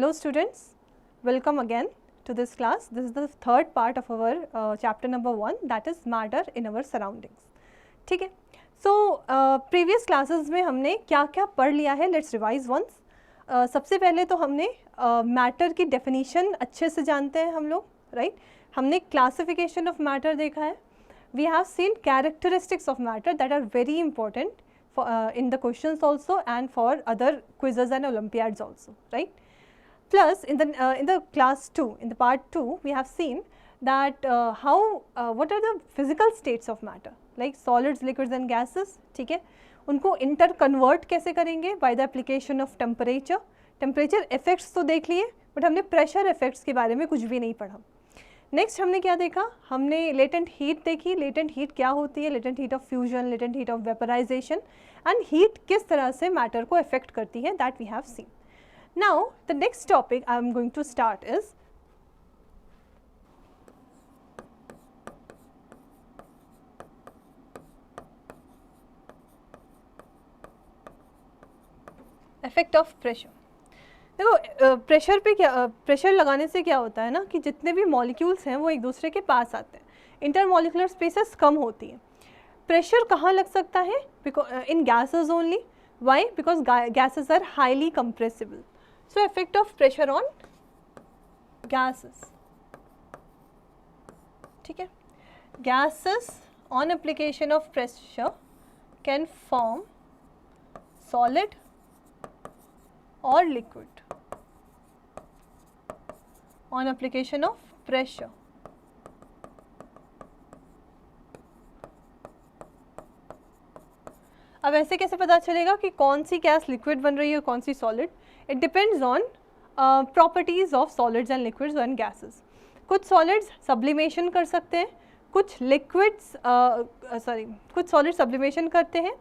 Hello students, welcome again to this class. This is the third part of our chapter number 1, that is matter in our surroundings. ठीक है, so previous classes में हमने क्या क्या पढ़ लिया है, let's revise once. सबसे पहले तो हमने matter की definition अच्छे से जानते हैं हम लोग, right? हमने classification of matter देखा है. We have seen characteristics of matter that are very important for, in the questions also and for other quizzes and olympiads also, right? Plus in the class 2, in the part 2, we have seen that what are the physical states of matter, like solids, liquids and gases. ठीक है, उनको interconvert कैसे करेंगे? By the application of temperature. Temperature effects तो देख लिए, but हमने pressure effects के बारे में कुछ भी नहीं पढ़ा. नेक्स्ट हमने क्या देखा? हमने लेटेंट हीट देखी. लेटेंट हीट क्या होती है? Latent heat of fusion, latent heat of vaporisation, and heat किस तरह से मैटर को अफेक्ट करती है, that we have seen. Now the next topic I am going to start is effect of pressure. देखो प्रेशर पे क्या, प्रेशर लगाने से क्या होता है ना कि जितने भी मॉलिक्यूल्स हैं वो एक दूसरे के पास आते हैं, इंटरमॉलिकुलर स्पेसेस कम होती हैं. प्रेशर कहाँ लग सकता है? In gases only. Why? Because gases are highly compressible. So effect of pressure on gases. ठीक है, gases on application of pressure can form solid or liquid on application of pressure. अब ऐसे कैसे पता चलेगा कि कौन सी गैस लिक्विड बन रही है और कौन सी solid? It depends on properties of solids and liquids and gases. कुछ सॉलिड्स सब्लिमेशन कर सकते हैं, कुछ लिक्विड्स कुछ सॉलिड सब्लिमेशन करते हैं,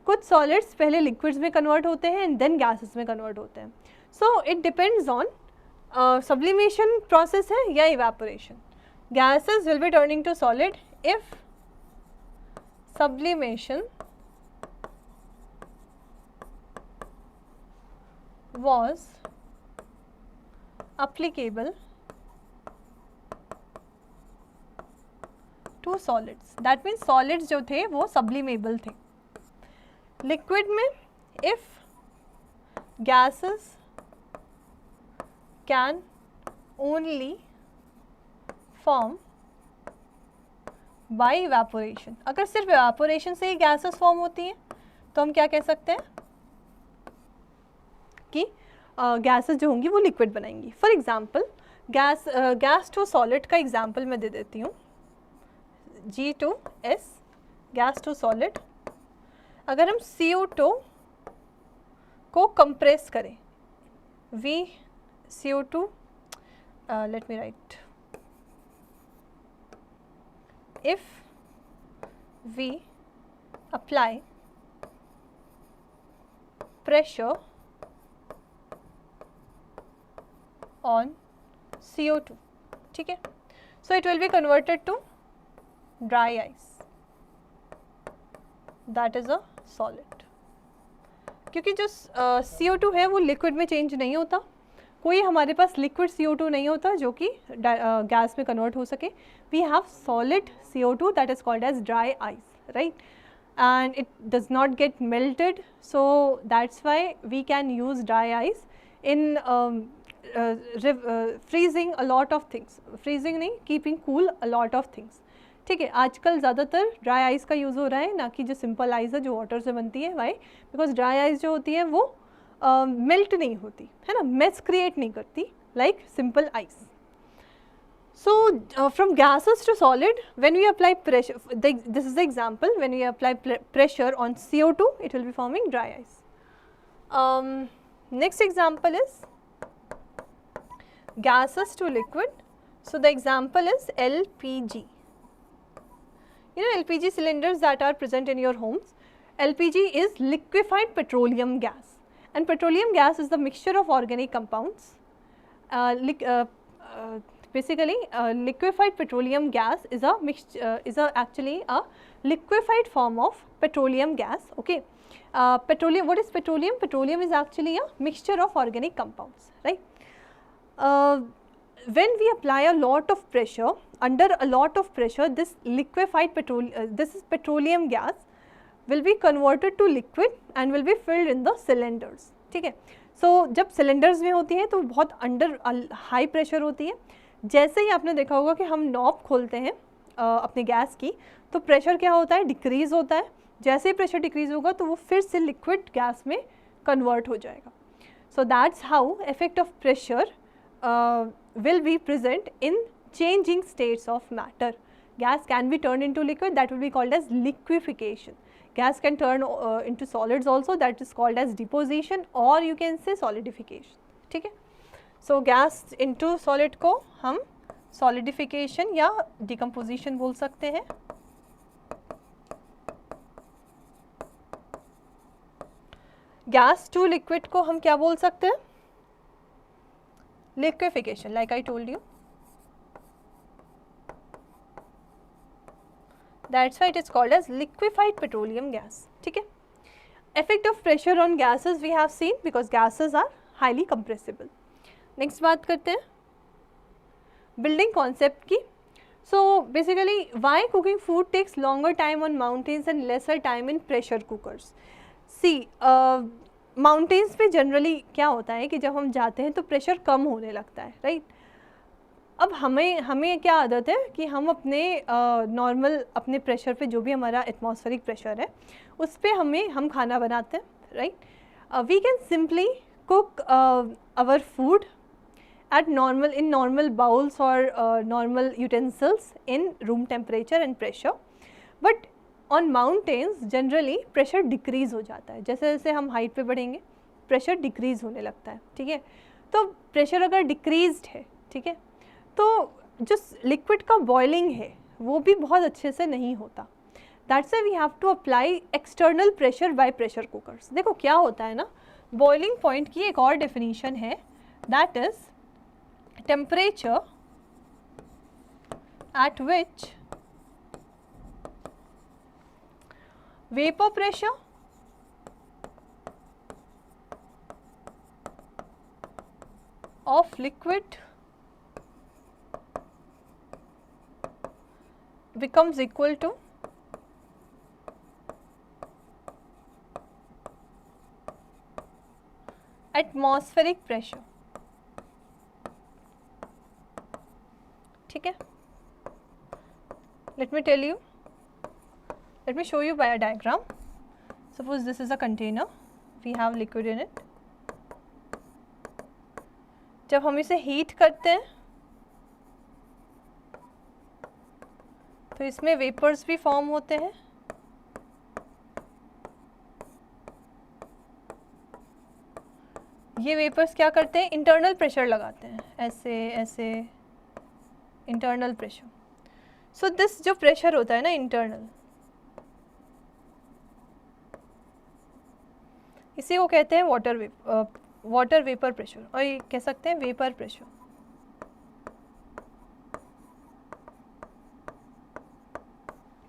कुछ सॉलिड्स पहले लिक्विड्स में कन्वर्ट होते हैं एंड देन गैसेस में कन्वर्ट होते हैं. So it depends on sublimation process है या evaporation. Gases will be turning to solid if sublimation was applicable to solids. That means solids जो थे वो sublimable थे. लिक्विड में if gases can only form by evaporation. अगर सिर्फ evaporation से ही gases form होती हैं तो हम क्या कह सकते हैं कि gases जो होंगी वो liquid बनाएंगी. For example gas to solid का एग्जाम्पल मैं दे देती हूँ. G2S gas to solid. अगर हम CO2 को कंप्रेस करें, CO2 let me write, if we apply pressure on CO2, ठीक है, so it will be converted to dry ice, that is a solid. क्योंकि जो CO2 है वो लिक्विड में चेंज नहीं होता, कोई हमारे पास लिक्विड CO2 नहीं होता जो कि गैस में कन्वर्ट हो सके. We have solid CO2 that is called as dry ice, right, and it does not get melted, so that's why we can use dry ice in freezing a lot of things. freezing नहीं, keeping cool a lot of things. ठीक है, आजकल ज़्यादातर dry ice का use हो रहा है, ना कि जो सिंपल आइस है जो वाटर से बनती है. वाई? बिकॉज ड्राई आइस जो होती है वो मेल्ट नहीं होती है ना, मेस क्रिएट नहीं करती like simple ice. So from gases to solid, when we apply pressure, this is the example, when we apply pressure on CO2, it will be forming dry ice. Next example is gases to liquid. So the example is LPG. You know LPG cylinders that are present in your homes. LPG is liquefied petroleum gas, and petroleum gas is the mixture of organic compounds. Basically, liquefied petroleum gas is a mixture, actually a liquefied form of petroleum gas. Okay, petroleum. What is petroleum? Petroleum is actually a mixture of organic compounds, right? when we apply a lot of pressure, under a lot of pressure, this petroleum gas will be converted to liquid and will be filled in the cylinders. ठीक है, so जब cylinders में होती है तो बहुत under high pressure होती है. जैसे ही आपने देखा होगा कि हम नॉब खोलते हैं अपने गैस की, तो प्रेशर क्या होता है, डिक्रीज होता है. जैसे ही प्रेशर डिक्रीज होगा तो वो फिर से लिक्विड गैस में कन्वर्ट हो जाएगा. So that's how effect of pressure will be present in changing states of matter. Gas can be turned into liquid, that will be called as liquefaction. Gas can turn into solids also, that is called as deposition, or you can say solidification. ठीक है, so gas into solid को हम solidification या decomposition बोल सकते हैं. Gas to liquid को हम क्या बोल सकते हैं, liquefaction, like I told you. That's why it is called as liquefied petroleum gas. ठीक है, effect of pressure on gases we have seen because gases are highly compressible. Next बात करते हैं building concept की. So basically why cooking food takes longer time on mountains and lesser time in pressure cookers. See, mountains पे generally क्या होता है कि जब हम जाते हैं तो प्रेशर कम होने लगता है, राइट. अब हमें क्या आदत है कि हम अपने नॉर्मल अपने प्रेशर पे जो भी हमारा एटमॉस्फेरिक प्रेशर है उस पे हम खाना बनाते हैं, right. We can simply cook our food at normal bowls or normal utensils in room temperature and pressure, but on mountains generally pressure decrease हो जाता है. जैसे जैसे हम हाइट पे बढ़ेंगे प्रेशर डिक्रीज होने लगता है. ठीक है, तो प्रेशर अगर डिक्रीज्ड है, ठीक है, तो जो लिक्विड का बॉइलिंग है वो भी बहुत अच्छे से नहीं होता. That's why we have to apply external pressure by pressure cookers. देखो क्या होता है ना, बॉइलिंग पॉइंट की एक और डेफिनेशन है, that is temperature at which vapor pressure of liquid becomes equal to atmospheric pressure. ठीक है, let me tell you, let me show you by a diagram. Suppose this is a container, we have liquid in it. जब हम इसे heat करते हैं तो इसमें vapours भी फॉर्म होते हैं. ये वेपर्स क्या करते हैं, इंटरनल प्रेशर लगाते हैं, ऐसे ऐसे इंटरनल प्रेशर. सो दिस जो प्रेशर होता है ना इंटरनल, इसी को कहते हैं वाटर वेपर प्रेशर, और ये कह सकते हैं वेपर प्रेशर.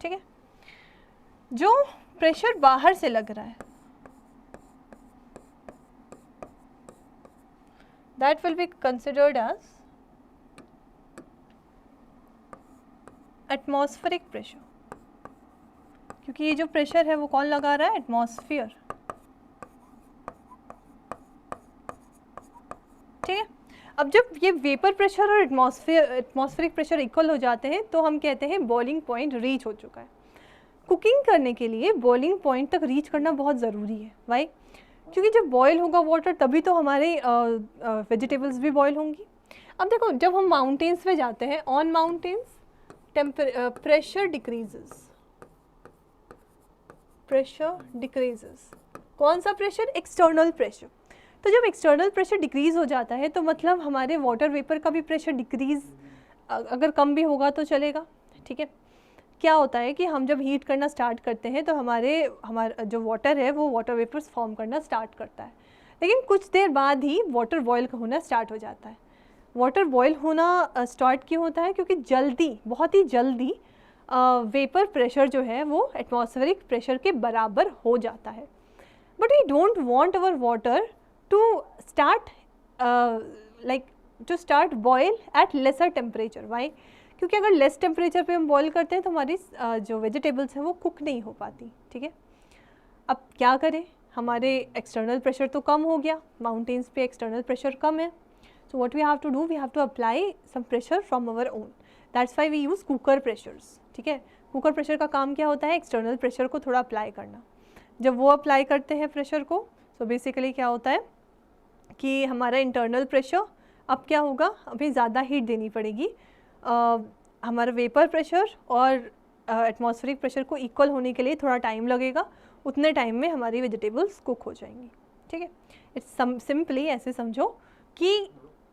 ठीक है, जो प्रेशर बाहर से लग रहा है that will be considered as atmospheric pressure, क्योंकि ये जो प्रेशर है वो कौन लगा रहा है, एटमॉस्फेयर. ठीक है, अब जब ये वेपर प्रेशर और एटमॉस्फेरिक प्रेशर इक्वल हो जाते हैं तो हम कहते हैं बॉइलिंग पॉइंट रीच हो चुका है. कुकिंग करने के लिए बॉइलिंग पॉइंट तक रीच करना बहुत ज़रूरी है. वाई? क्योंकि जब बॉयल होगा वाटर तभी तो हमारे वेजिटेबल्स भी बॉयल होंगी. अब देखो जब हम माउंटेन्स में जाते हैं, ऑन माउंटेन्स pressure decreases. कौन सा प्रेशर, एक्सटर्नल प्रेशर. तो जब एक्सटर्नल प्रेशर डिक्रीज हो जाता है तो मतलब हमारे वाटर वेपर का भी प्रेशर डिक्रीज अगर कम भी होगा तो चलेगा. ठीक है, क्या होता है कि हम जब हीट करना स्टार्ट करते हैं तो हमारा जो वाटर है वो वाटर वेपर्स फॉर्म करना स्टार्ट करता है, लेकिन कुछ देर बाद ही वाटर बॉयल होना स्टार्ट हो जाता है. वाटर बॉयल होना स्टार्ट क्यों होता है, क्योंकि बहुत ही जल्दी वेपर प्रेशर जो है वो एटमॉस्फेरिक प्रेशर के बराबर हो जाता है. But we don't want our water to start like to start boil at lesser temperature. Why? क्योंकि अगर लेस टेम्परेचर पे हम बॉयल करते हैं तो हमारी जो वेजिटेबल्स हैं वो कुक नहीं हो पाती। ठीक है, अब क्या करें, हमारे एक्सटर्नल प्रेशर तो कम हो गया, माउंटेन्स पे एक्सटर्नल प्रेशर कम है, so what we have to do, we have to apply some pressure from our own, that's why we use cooker pressures. ठीक है, कुकर प्रेशर का काम क्या होता है, एक्सटर्नल प्रेशर को थोड़ा अप्लाई करना। जब वो अप्लाई करते हैं प्रेशर को, सो बेसिकली क्या होता है कि हमारा इंटरनल प्रेशर अब क्या होगा, अभी ज़्यादा हीट देनी पड़ेगी, हमारा वेपर प्रेशर और एटमॉस्फेरिक प्रेशर को इक्वल होने के लिए थोड़ा टाइम लगेगा, उतने टाइम में हमारी वेजिटेबल्स कुक हो जाएंगी। ठीक है, इट्स सिंपली ऐसे समझो कि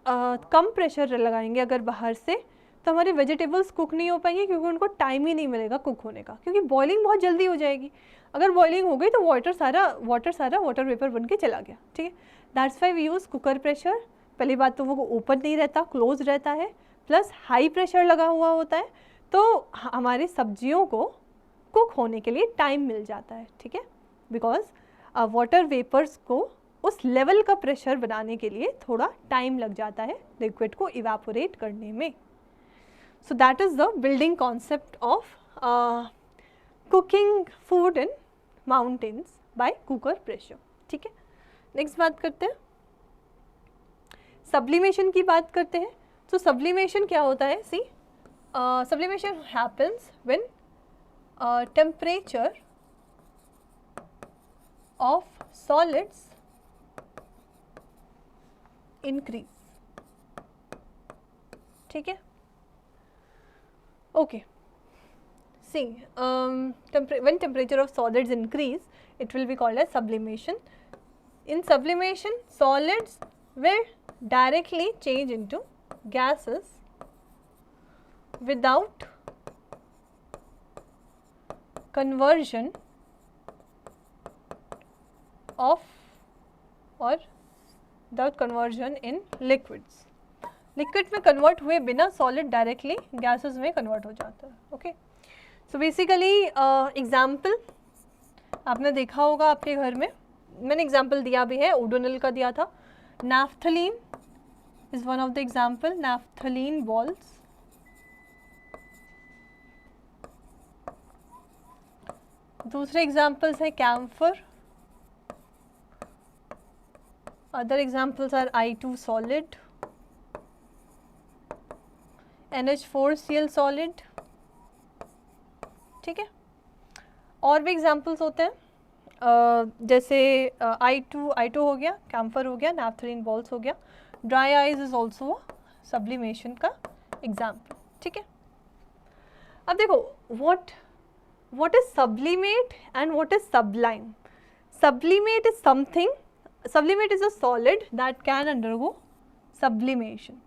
कम प्रेशर लगाएंगे अगर बाहर से तो हमारी वेजिटेबल्स कुक नहीं हो पाएंगी, क्योंकि उनको टाइम ही नहीं मिलेगा कुक होने का, क्योंकि बॉइलिंग बहुत जल्दी हो जाएगी। अगर बॉइलिंग हो गई तो वाटर वेपर बन के चला गया। ठीक है, that's why we use cooker pressure. पहली बात तो वो ओपन नहीं रहता, क्लोज रहता है, प्लस हाई प्रेशर लगा हुआ होता है, तो हमारी सब्जियों को कुक होने के लिए टाइम मिल जाता है। ठीक है, बिकॉज वाटर वेपर्स को उस लेवल का प्रेशर बनाने के लिए थोड़ा टाइम लग जाता है लिक्विड को इवेपोरेट करने में। So that is the building concept of cooking food in mountains by cooker pressure. ठीक है, नेक्स्ट बात करते हैं, सब्लिमेशन की बात करते हैं। तो सब्लिमेशन क्या होता है, see sublimation happens when temperature of solids increase. ठीक है, okay, see, when temperature of solids increase, it will be called as sublimation. In sublimation, solids will directly change into gases without conversion of or without conversion in liquids. Liquid में convert हुए बिना solid directly gases में convert हो जाता है। Okay, so basically example आपने देखा होगा आपके घर में, मैंने एग्जाम्पल दिया भी है, ओडोनिल का दिया था, naphthalene is one of the example, naphthalene balls. दूसरे एग्जाम्पल्स है camphor, other examples are I2 solid, NH4Cl solid. ठीक है, और भी एग्जाम्पल्स होते हैं, जैसे I2 हो गया, कैम्फर हो गया, नैफ्थलीन बॉल्स हो गया, dry eyes is also sublimation का एग्जाम्पल। ठीक है, अब देखो what is sublimate and what is sublime. Sublimate is something, sublimate is a solid that can undergo sublimation,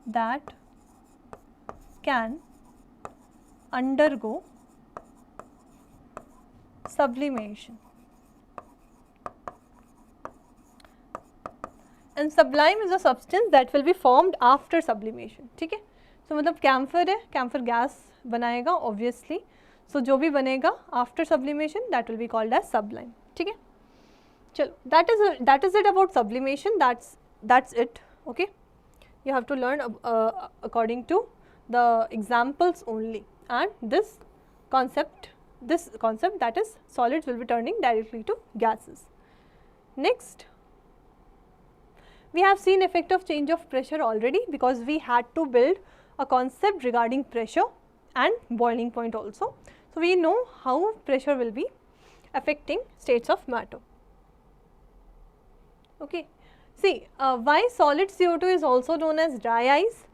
that can undergo sublimation, and sublime is a substance that will be formed after sublimation. ठीक है, तो मतलब camphor है, camphor gas बनाएगा obviously, so जो भी बनेगा after sublimation that will be called as sublime. ठीक है, चलो that is it about sublimation, that's it. Okay, you have to learn according to the examples only, and this concept that is solids will be turning directly to gases. Next, we have seen effect of change of pressure already, because we had to build a concept regarding pressure and boiling point also. So we know how pressure will be affecting states of matter. Okay, see, why solid CO2 is also known as dry ice.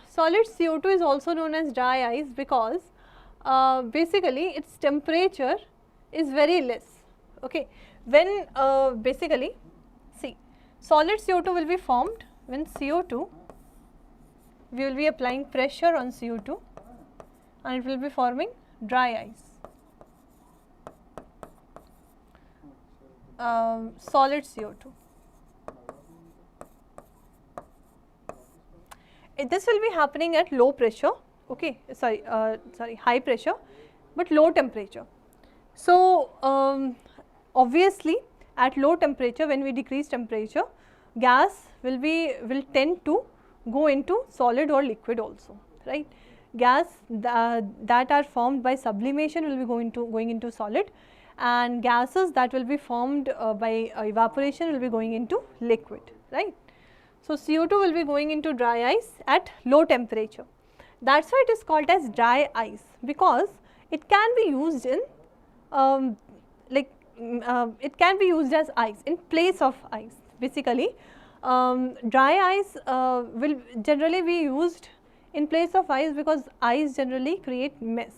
Solid CO2 is also known as dry ice because basically its temperature is very less. Okay, when basically, see, solid CO2 will be formed when CO2, we will be applying pressure on CO2 and it will be forming dry ice. Solid CO2. This will be happening at low pressure, okay, high pressure but low temperature. So obviously at low temperature, when we decrease temperature, gas will tend to go into solid or liquid also, right? Gas that are formed by sublimation will be going into solid, and gases that will be formed by evaporation will be going into liquid, right? So, CO2 will be going into dry ice at low temperature. That is why it is called as dry ice, because it can be used in it can be used as ice in place of ice. Basically, dry ice will generally be used in place of ice, because ice generally create mess.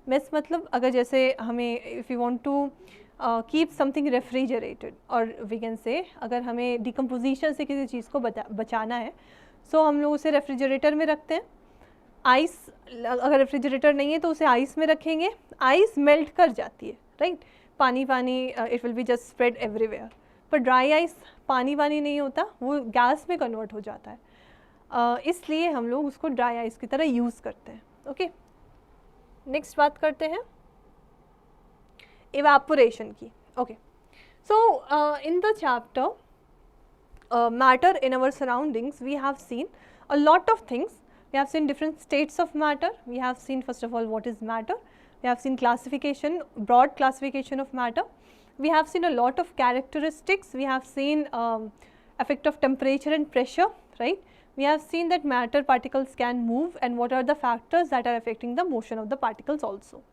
Mess मतलब अगर जैसे हमें if you want to keep something refrigerated, और we can say अगर हमें decomposition से किसी चीज़ को बचाना है, so हम लोग उसे रेफ्रिजरेटर में रखते हैं. आइस अगर रेफ्रिजरेटर नहीं है तो उसे आइस में रखेंगे, आइस मेल्ट कर जाती है, राइट? पानी पानी it will be just spread everywhere. पर ड्राई आइस पानी पानी नहीं होता, वो गैस में कन्वर्ट हो जाता है, इसलिए हम लोग उसको ड्राई आइस की तरह यूज़ करते हैं. ओके, नेक्स्ट बात करते हैं इवेपोरेशन की. Okay, so in the chapter matter in our surroundings we have seen a lot of things. We have seen different states of matter. We have seen first of all what is matter. We have seen classification, broad classification of matter. We have seen a lot of characteristics. We have seen effect of temperature and pressure, right? We have seen that matter particles can move and what are the factors that are affecting the motion of the particles also,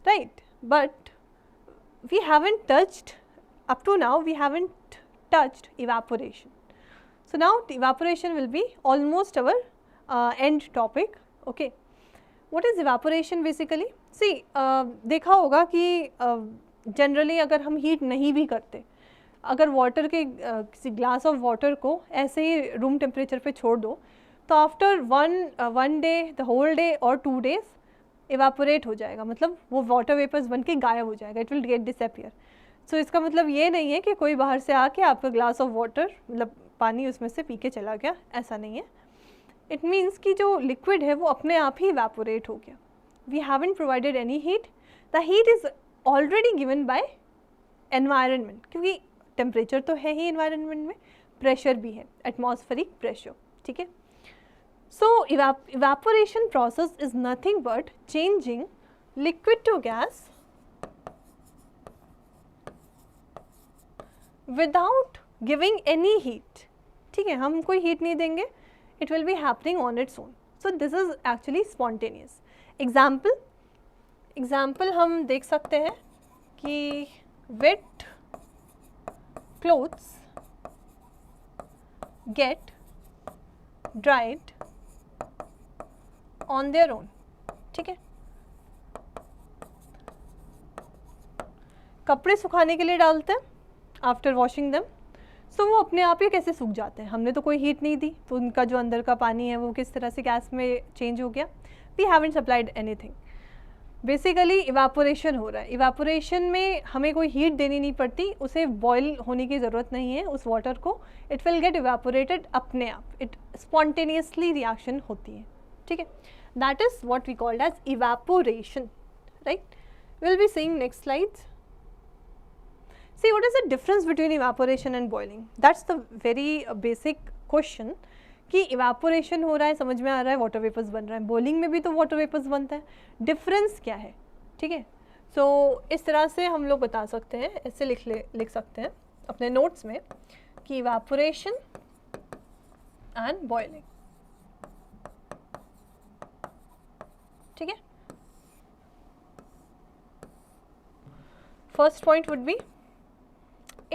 right? But we haven't touched, up to now we haven't touched evaporation. So now evaporation will be almost our end topic. Okay, what is evaporation basically? See, देखा होगा कि generally अगर हम heat नहीं भी करते, अगर water के किसी glass of water को ऐसे ही room temperature पे छोड़ दो, तो after one day, the whole day or 2 days evaporate हो जाएगा, मतलब वो water vapors बन के गायब हो जाएगा, it will get disappear. So इसका मतलब ये नहीं है कि कोई बाहर से आके आपका glass of water मतलब पानी उसमें से पी के चला गया, ऐसा नहीं है. इट मीन्स कि जो लिक्विड है वो अपने आप ही इवेपोरेट हो गया. We haven't provided any heat, the heat is already given by environment, क्योंकि टेम्परेचर तो है ही एनवायरनमेंट में, प्रेशर भी है, एटमॉस्फेरिक प्रेशर. ठीक है, so evaporation process is nothing but changing liquid to gas without giving any heat. ठीक है, हम कोई हीट नहीं देंगे, it will be happening on its own. So this is actually spontaneous. Example हम देख सकते हैं कि wet clothes get dried on their own. ठीक है, कपड़े सुखाने के लिए डालते हैं आफ्टर वॉशिंग देम, तो वो अपने आप ही कैसे सूख जाते हैं. हमने तो कोई हीट नहीं दी, तो उनका जो अंदर का पानी है वो किस तरह से गैस में चेंज हो गया. We haven't supplied anything. Basically evaporation हो रहा है. इवेपोरेशन में हमें कोई हीट देनी नहीं पड़ती, उसे बॉयल होने की ज़रूरत नहीं है उस वाटर को, इट विल गेट इवेपोरेटेड अपने आप, इट स्पॉन्टेनियसली रिएक्शन होती है. ठीक है, that is what we called as evaporation, right? Will be seeing next slides. See, what is the difference between evaporation and boiling? That's the very basic question. कि evaporation हो रहा है, समझ में आ रहा है, water vapors बन रहा है, boiling में भी तो water vapors बनता है, difference क्या है? ठीक है, so इस तरह से हम लोग बता सकते हैं, ऐसे लिख सकते हैं अपने notes में कि evaporation and boiling. ठीक है, first point would be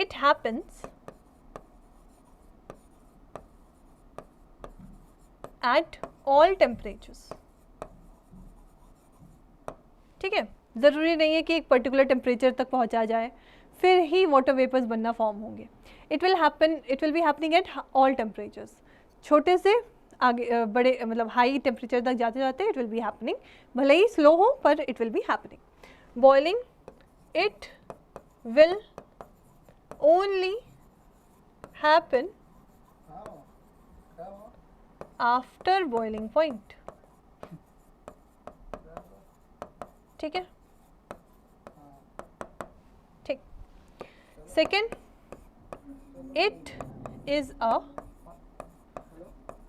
it happens at all temperatures. ठीक है, ज़रूरी नहीं है कि एक पर्टिकुलर टेम्परेचर तक पहुंचा जाए फिर ही वाटर वेपर्स बनना फॉर्म होंगे. It will be happening at all temperatures. छोटे से आगे बड़े मतलब हाई टेम्परेचर तक जाते जाते इट विल बी हैपनिंग, भले ही स्लो हो पर it will be happening. Boiling, it will only happen after boiling point. ठीक है, ठीक. Second, it is a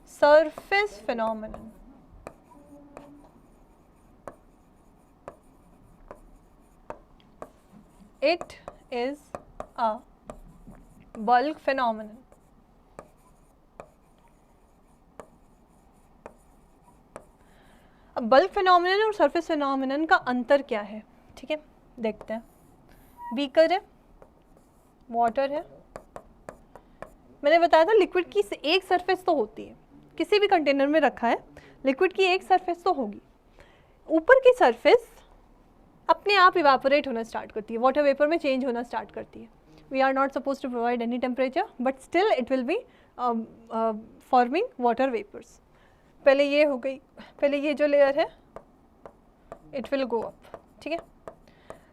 surface phenomenon. It is a bulk phenomenon. अब बल्क फिनोमिनन और सरफेस फिनोमिनन का अंतर क्या है, ठीक है, देखते हैं. बीकर है, वाटर है. मैंने बताया था लिक्विड की एक सरफेस तो होती है, किसी भी कंटेनर में रखा है लिक्विड की एक सरफेस तो होगी. ऊपर की सरफेस अपने आप इवापोरेट होना स्टार्ट करती है, वाटर वेपर में चेंज होना स्टार्ट करती है. We are not suppose to provide any temperature but still it will be forming water vapours. पहले ये हो गई, पहले ये जो लेयर है इट विल गो अप, ठीक है.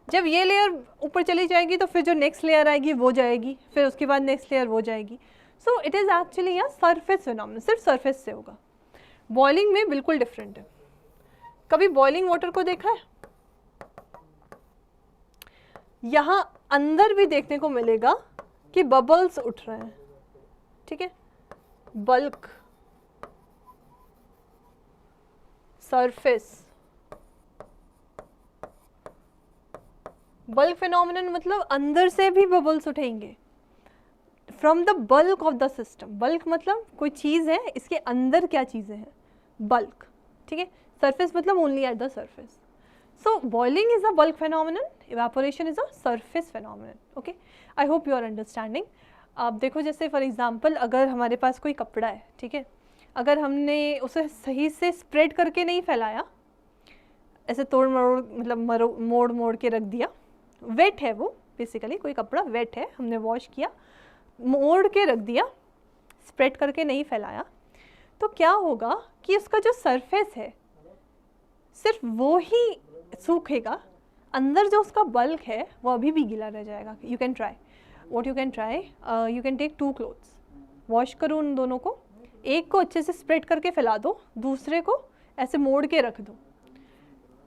जब ये लेयर ऊपर चली जाएगी तो फिर जो नेक्स्ट लेयर आएगी वो जाएगी, फिर उसके बाद नेक्स्ट लेयर वो जाएगी. सो इट इज़ एक्चुअली या सरफेस फिनोमिनन, सिर्फ सरफेस से होगा. बॉइलिंग में बिल्कुल डिफरेंट है. कभी बॉइलिंग वाटर को देखा है? यहाँ अंदर भी देखने को मिलेगा कि बबल्स उठ रहे हैं, ठीक है. बल्क, सरफेस, बल्क फिनोमिनन मतलब अंदर से भी बबल्स उठेंगे from the bulk of the system. Bulk मतलब कोई चीज़ है, इसके अंदर क्या चीज़ें हैं, बल्क, ठीक है. सरफेस मतलब only at the surface. So boiling is a bulk phenomenon, evaporation is a surface phenomenon. Okay, I hope you are understanding. आप देखो जैसे फॉर एग्जांपल अगर हमारे पास कोई कपड़ा है, ठीक है, अगर हमने उसे सही से स्प्रेड करके नहीं फैलाया, ऐसे तोड़ मरोड़ मतलब मोड़ मोड़ के रख दिया, वेट है वो बेसिकली, कोई कपड़ा वेट है, हमने वॉश किया, मोड़ के रख दिया, स्प्रेड करके नहीं फैलाया, तो क्या होगा कि उसका जो सरफेस है सिर्फ वो ही सूखेगा, अंदर जो उसका बल्क है वो अभी भी गीला रह जाएगा. You can try, what you can try, you can take 2 clothes, wash करो उन दोनों को, एक को अच्छे से स्प्रेड करके फैला दो, दूसरे को ऐसे मोड़ के रख दो.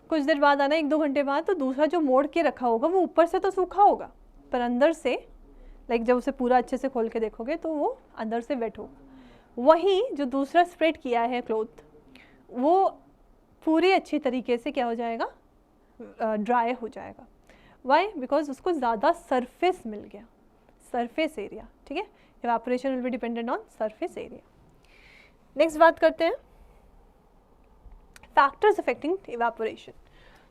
कुछ देर बाद आना, 1-2 घंटे बाद, तो दूसरा जो मोड़ के रखा होगा वो ऊपर से तो सूखा होगा पर अंदर से लाइक जब उसे पूरा अच्छे से खोल के देखोगे तो वो अंदर से वेट होगा. वहीं जो दूसरा स्प्रेड किया है क्लोथ वो पूरी अच्छी तरीके से क्या हो जाएगा, ड्राई हो जाएगा. वाई? बिकॉज उसको ज़्यादा सरफेस मिल गया, सरफेस एरिया, ठीक है. Evaporation will be dependent on surface area. Next बात करते हैं factors affecting evaporation.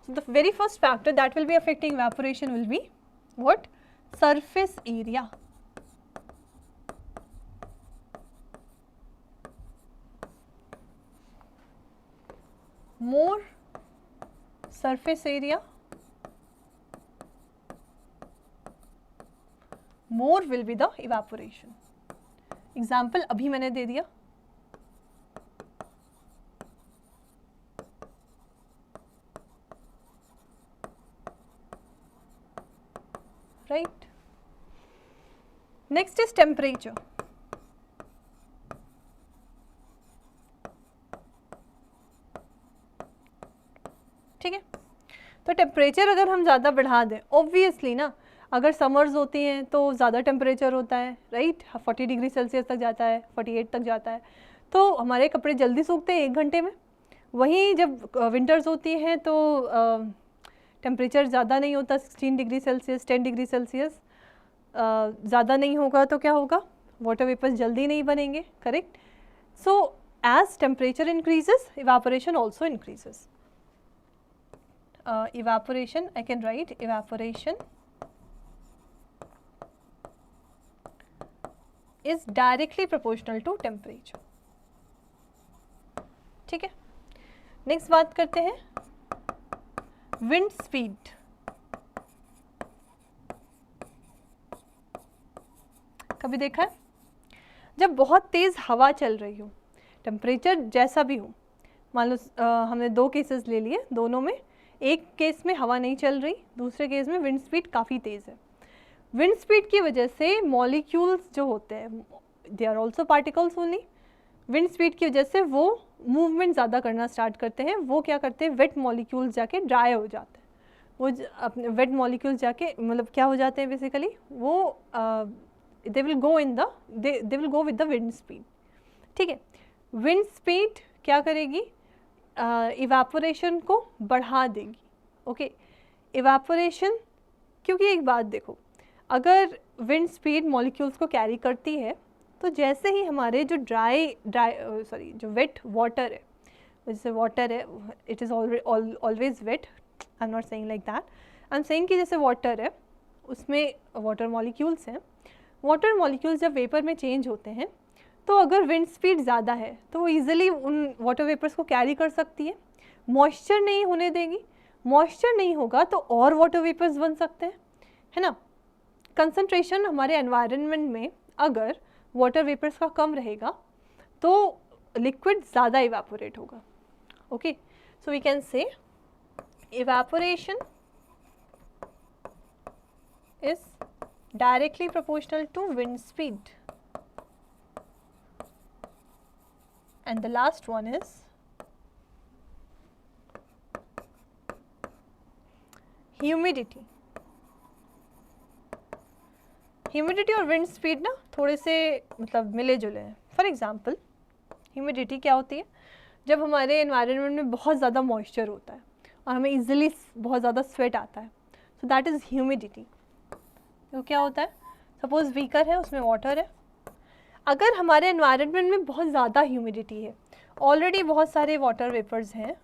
So the very first factor that will be affecting evaporation will be what? Surface area. More surface area, more will be the evaporation. Example अभी मैंने दे दिया, right? Next is temperature. ठीक है, तो temperature अगर हम ज़्यादा बढ़ा दें, ऑब्वियसली ना, अगर समर्स होती हैं तो ज़्यादा टेम्परेचर होता है, राइट, 40 डिग्री सेल्सियस तक जाता है, 48 तक जाता है, तो हमारे कपड़े जल्दी सूखते हैं 1 घंटे में. वहीं जब विंटर्स होती हैं तो टेम्परेचर ज़्यादा नहीं होता, 16 डिग्री सेल्सियस, 10 डिग्री सेल्सियस ज़्यादा नहीं होगा तो क्या होगा, वाटर वेपर्स जल्दी नहीं बनेंगे, correct. So as temperature increases evaporation also increases. Evaporation, I can write evaporation is directly proportional to temperature. ठीक है, नेक्स्ट बात करते हैं विंड स्पीड. कभी देखा है जब बहुत तेज हवा चल रही हो, टेम्परेचर जैसा भी हो, मान लो हमने 2 केसेस ले लिए, दोनों में एक केस में हवा नहीं चल रही, दूसरे केस में विंड स्पीड काफ़ी तेज़ है. विंड स्पीड की वजह से मॉलिक्यूल्स जो होते हैं, they are also particles only, wind speed की वजह से वो मूवमेंट ज़्यादा करना स्टार्ट करते हैं. वो क्या करते हैं, वेट मॉलिक्यूल्स जाके ड्राई हो जाते हैं. वो अपने वेट मॉलिक्यूल्स जाके मतलब क्या हो जाते हैं बेसिकली, वो they will go in the they will go with the wind speed. ठीक है, विंड स्पीड क्या करेगी, इवापोरेशन को बढ़ा देगी. ओके, इवापोरेशन, क्योंकि एक बात देखो, अगर विंड स्पीड मॉलिक्यूल्स को कैरी करती है तो जैसे ही हमारे जो जो वेट वाटर है, जैसे वाटर है, it is always wet, I am not saying like that, I am saying कि जैसे वाटर है उसमें वाटर मॉलिक्यूल्स हैं, वाटर मॉलिक्यूल्स जब वेपर में चेंज होते हैं तो अगर विंड स्पीड ज़्यादा है तो वो ईजिली उन वाटर वेपर्स को कैरी कर सकती है, मॉइस्चर नहीं होने देगी. मॉइस्चर नहीं होगा तो और वाटर वेपर्स बन सकते हैं, है ना. कंसंट्रेशन हमारे एनवायरनमेंट में अगर वाटर वेपर्स का कम रहेगा तो लिक्विड ज़्यादा इवापोरेट होगा. Okay, so we can say evaporation is directly proportional to wind speed. And the last one is humidity. Humidity और विंड स्पीड ना थोड़े से मतलब मिले जुले हैं. फॉर एग्जांपल ह्यूमिडिटी क्या होती है, जब हमारे एनवायरनमेंट में बहुत ज़्यादा मॉइस्चर होता है और हमें इजीली बहुत ज़्यादा स्वेट आता है, सो दैट इज़ ह्यूमिडिटी. तो क्या होता है, सपोज बीकर है, उसमें वाटर है, अगर हमारे एनवायरनमेंट में बहुत ज़्यादा ह्यूमिडिटी है, ऑलरेडी बहुत सारे वाटर वेपर्स हैं,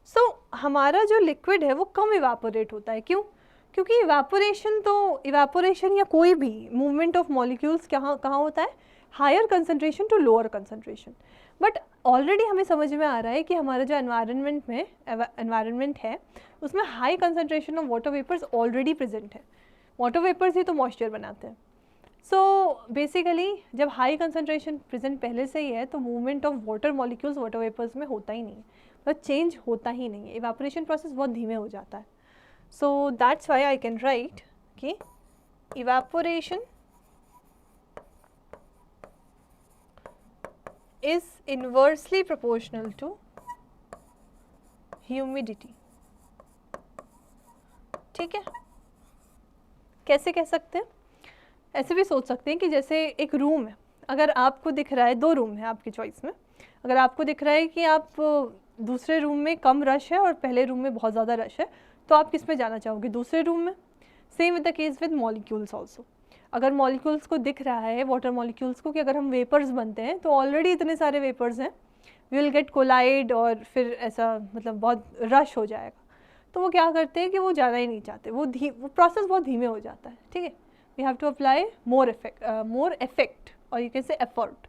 सो हमारा जो लिक्विड है वो कम इवापोरेट होता है. क्यों? क्योंकि इवापोरेशन या कोई भी मूवमेंट ऑफ मॉलिक्यूल्स कहाँ होता है, higher concentration to lower concentration. But already हमें समझ में आ रहा है कि हमारा जो एनवायरनमेंट है उसमें high concentration of water vapours already present है. वाटर वेपर्स ही तो मॉइस्चर बनाते हैं. सो बेसिकली जब हाई कंसंट्रेशन प्रेजेंट पहले से ही है तो movement of water molecules water vapours में होता ही नहीं है, मतलब चेंज होता ही नहीं है, इवापोरेशन प्रोसेस बहुत धीमे हो जाता है. So that's why I can write कि evaporation is inversely proportional to humidity. ठीक है, कैसे कह सकते हैं, ऐसे भी सोच सकते हैं कि जैसे एक रूम है, अगर आपको दिख रहा है, दो रूम है आपकी चॉइस में, अगर आपको दिख रहा है कि आप दूसरे रूम में कम रश है और पहले रूम में बहुत ज़्यादा रश है, तो आप किस में जाना चाहोगे, दूसरे रूम में. Same with the case with molecules also. अगर मॉलिक्यूल्स को दिख रहा है, वाटर मॉलिक्यूल्स को, कि अगर हम वेपर्स बनते हैं तो ऑलरेडी इतने सारे वेपर्स हैं, वी विल गेट कोलाइड और फिर ऐसा मतलब बहुत रश हो जाएगा, तो वो क्या करते हैं कि वो जाना ही नहीं चाहते, वो प्रोसेस बहुत धीमे हो जाता है. ठीक है, we have to apply more effect और you can say effort.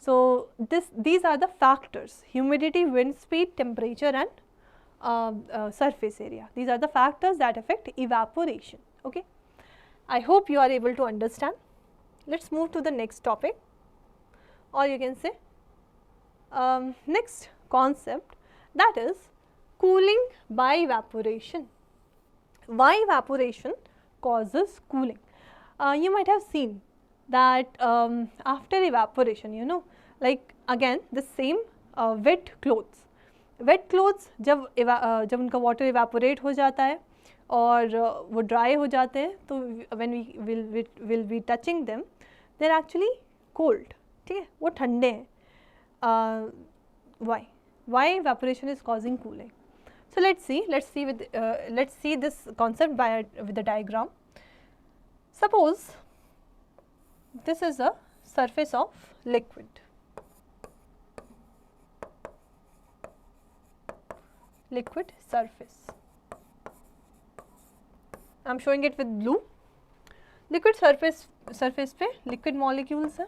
So these are the factors: humidity, wind speed, temperature and surface area. These are the factors that affect evaporation. Okay, I hope you are able to understand. Let's move to the next topic, or you can say next concept, that is cooling by evaporation. Why evaporation causes cooling? You might have seen that after evaporation, you know, like again the same wet clothes जब उनका water evaporate हो जाता है और वो dry हो जाते हैं, तो when we will be touching them, they are actually cold. ठीक है, वो ठंडे हैं. Why evaporation is causing cooling? So let's see this concept with the diagram. Suppose this is a surface of liquid. Liquid surface. I am showing it with blue. Liquid surface पे liquid molecules है.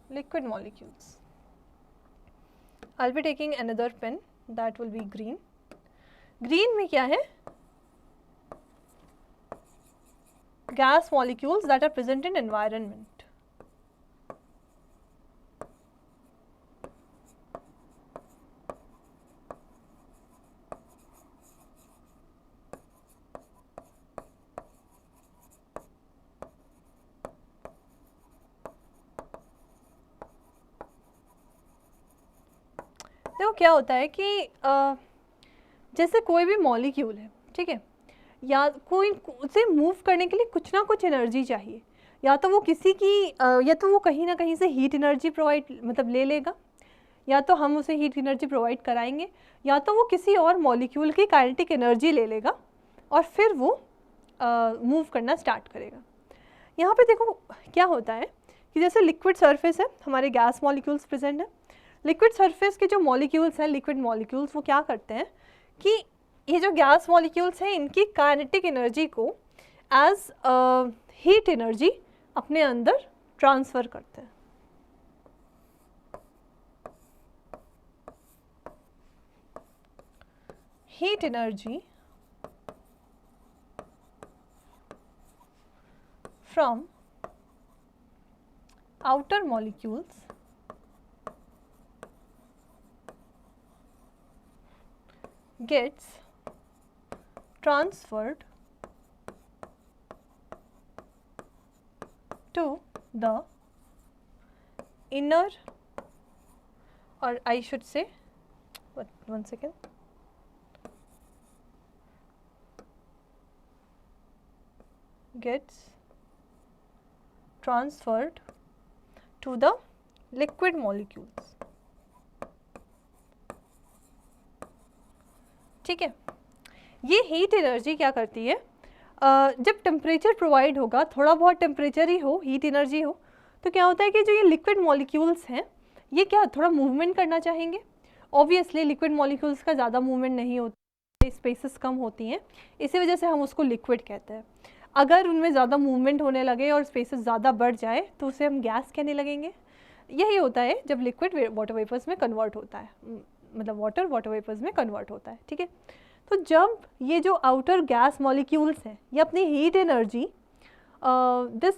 Liquid molecules. I'll be taking another pen, that will be green. Green में क्या है? Gas molecules that are present in environment. क्या होता है कि जैसे कोई भी मॉलिक्यूल है, ठीक है, या कोई उसे मूव करने के लिए कुछ ना कुछ एनर्जी चाहिए, या तो वो किसी की या तो वो कहीं ना कहीं से हीट एनर्जी प्रोवाइड मतलब ले लेगा, या तो हम उसे हीट एनर्जी प्रोवाइड कराएंगे, या तो वो किसी और मॉलिक्यूल की काइनेटिक एनर्जी ले लेगा और फिर वो मूव करना स्टार्ट करेगा। यहाँ पे देखो क्या होता है कि जैसे लिक्विड सरफेस है, हमारे गैस मॉलिक्यूल्स प्रेजेंट है। लिक्विड सरफेस के जो मॉलिक्यूल्स हैं, लिक्विड मॉलिक्यूल्स, वो क्या करते हैं कि ये जो गैस मॉलिक्यूल्स हैं इनकी काइनेटिक एनर्जी को एज हीट एनर्जी अपने अंदर ट्रांसफ़र करते हैं। Heat energy from outer molecules gets transferred to the inner, or I should say, one second, gets transferred to the liquid molecules। ठीक है, ये हीट एनर्जी क्या करती है, जब टेम्परेचर प्रोवाइड होगा, थोड़ा बहुत टेम्परेचर ही हो, हीट एनर्जी हो, तो क्या होता है कि जो ये लिक्विड मॉलिक्यूल्स हैं ये क्या थोड़ा मूवमेंट करना चाहेंगे। ऑब्वियसली लिक्विड मॉलिक्यूल्स का ज़्यादा मूवमेंट नहीं होता, स्पेसेस कम होती हैं, इसी वजह से हम उसको लिक्विड कहते हैं। अगर उनमें ज़्यादा मूवमेंट होने लगे और स्पेसेस ज़्यादा बढ़ जाए तो उसे हम गैस कहने लगेंगे। यही होता है जब लिक्विड वाटर वेपर्स में कन्वर्ट होता है, मतलब वाटर वेपर्स में कन्वर्ट होता है। ठीक है, तो जब ये जो आउटर गैस मॉलिक्यूल्स हैं ये अपनी heat energy this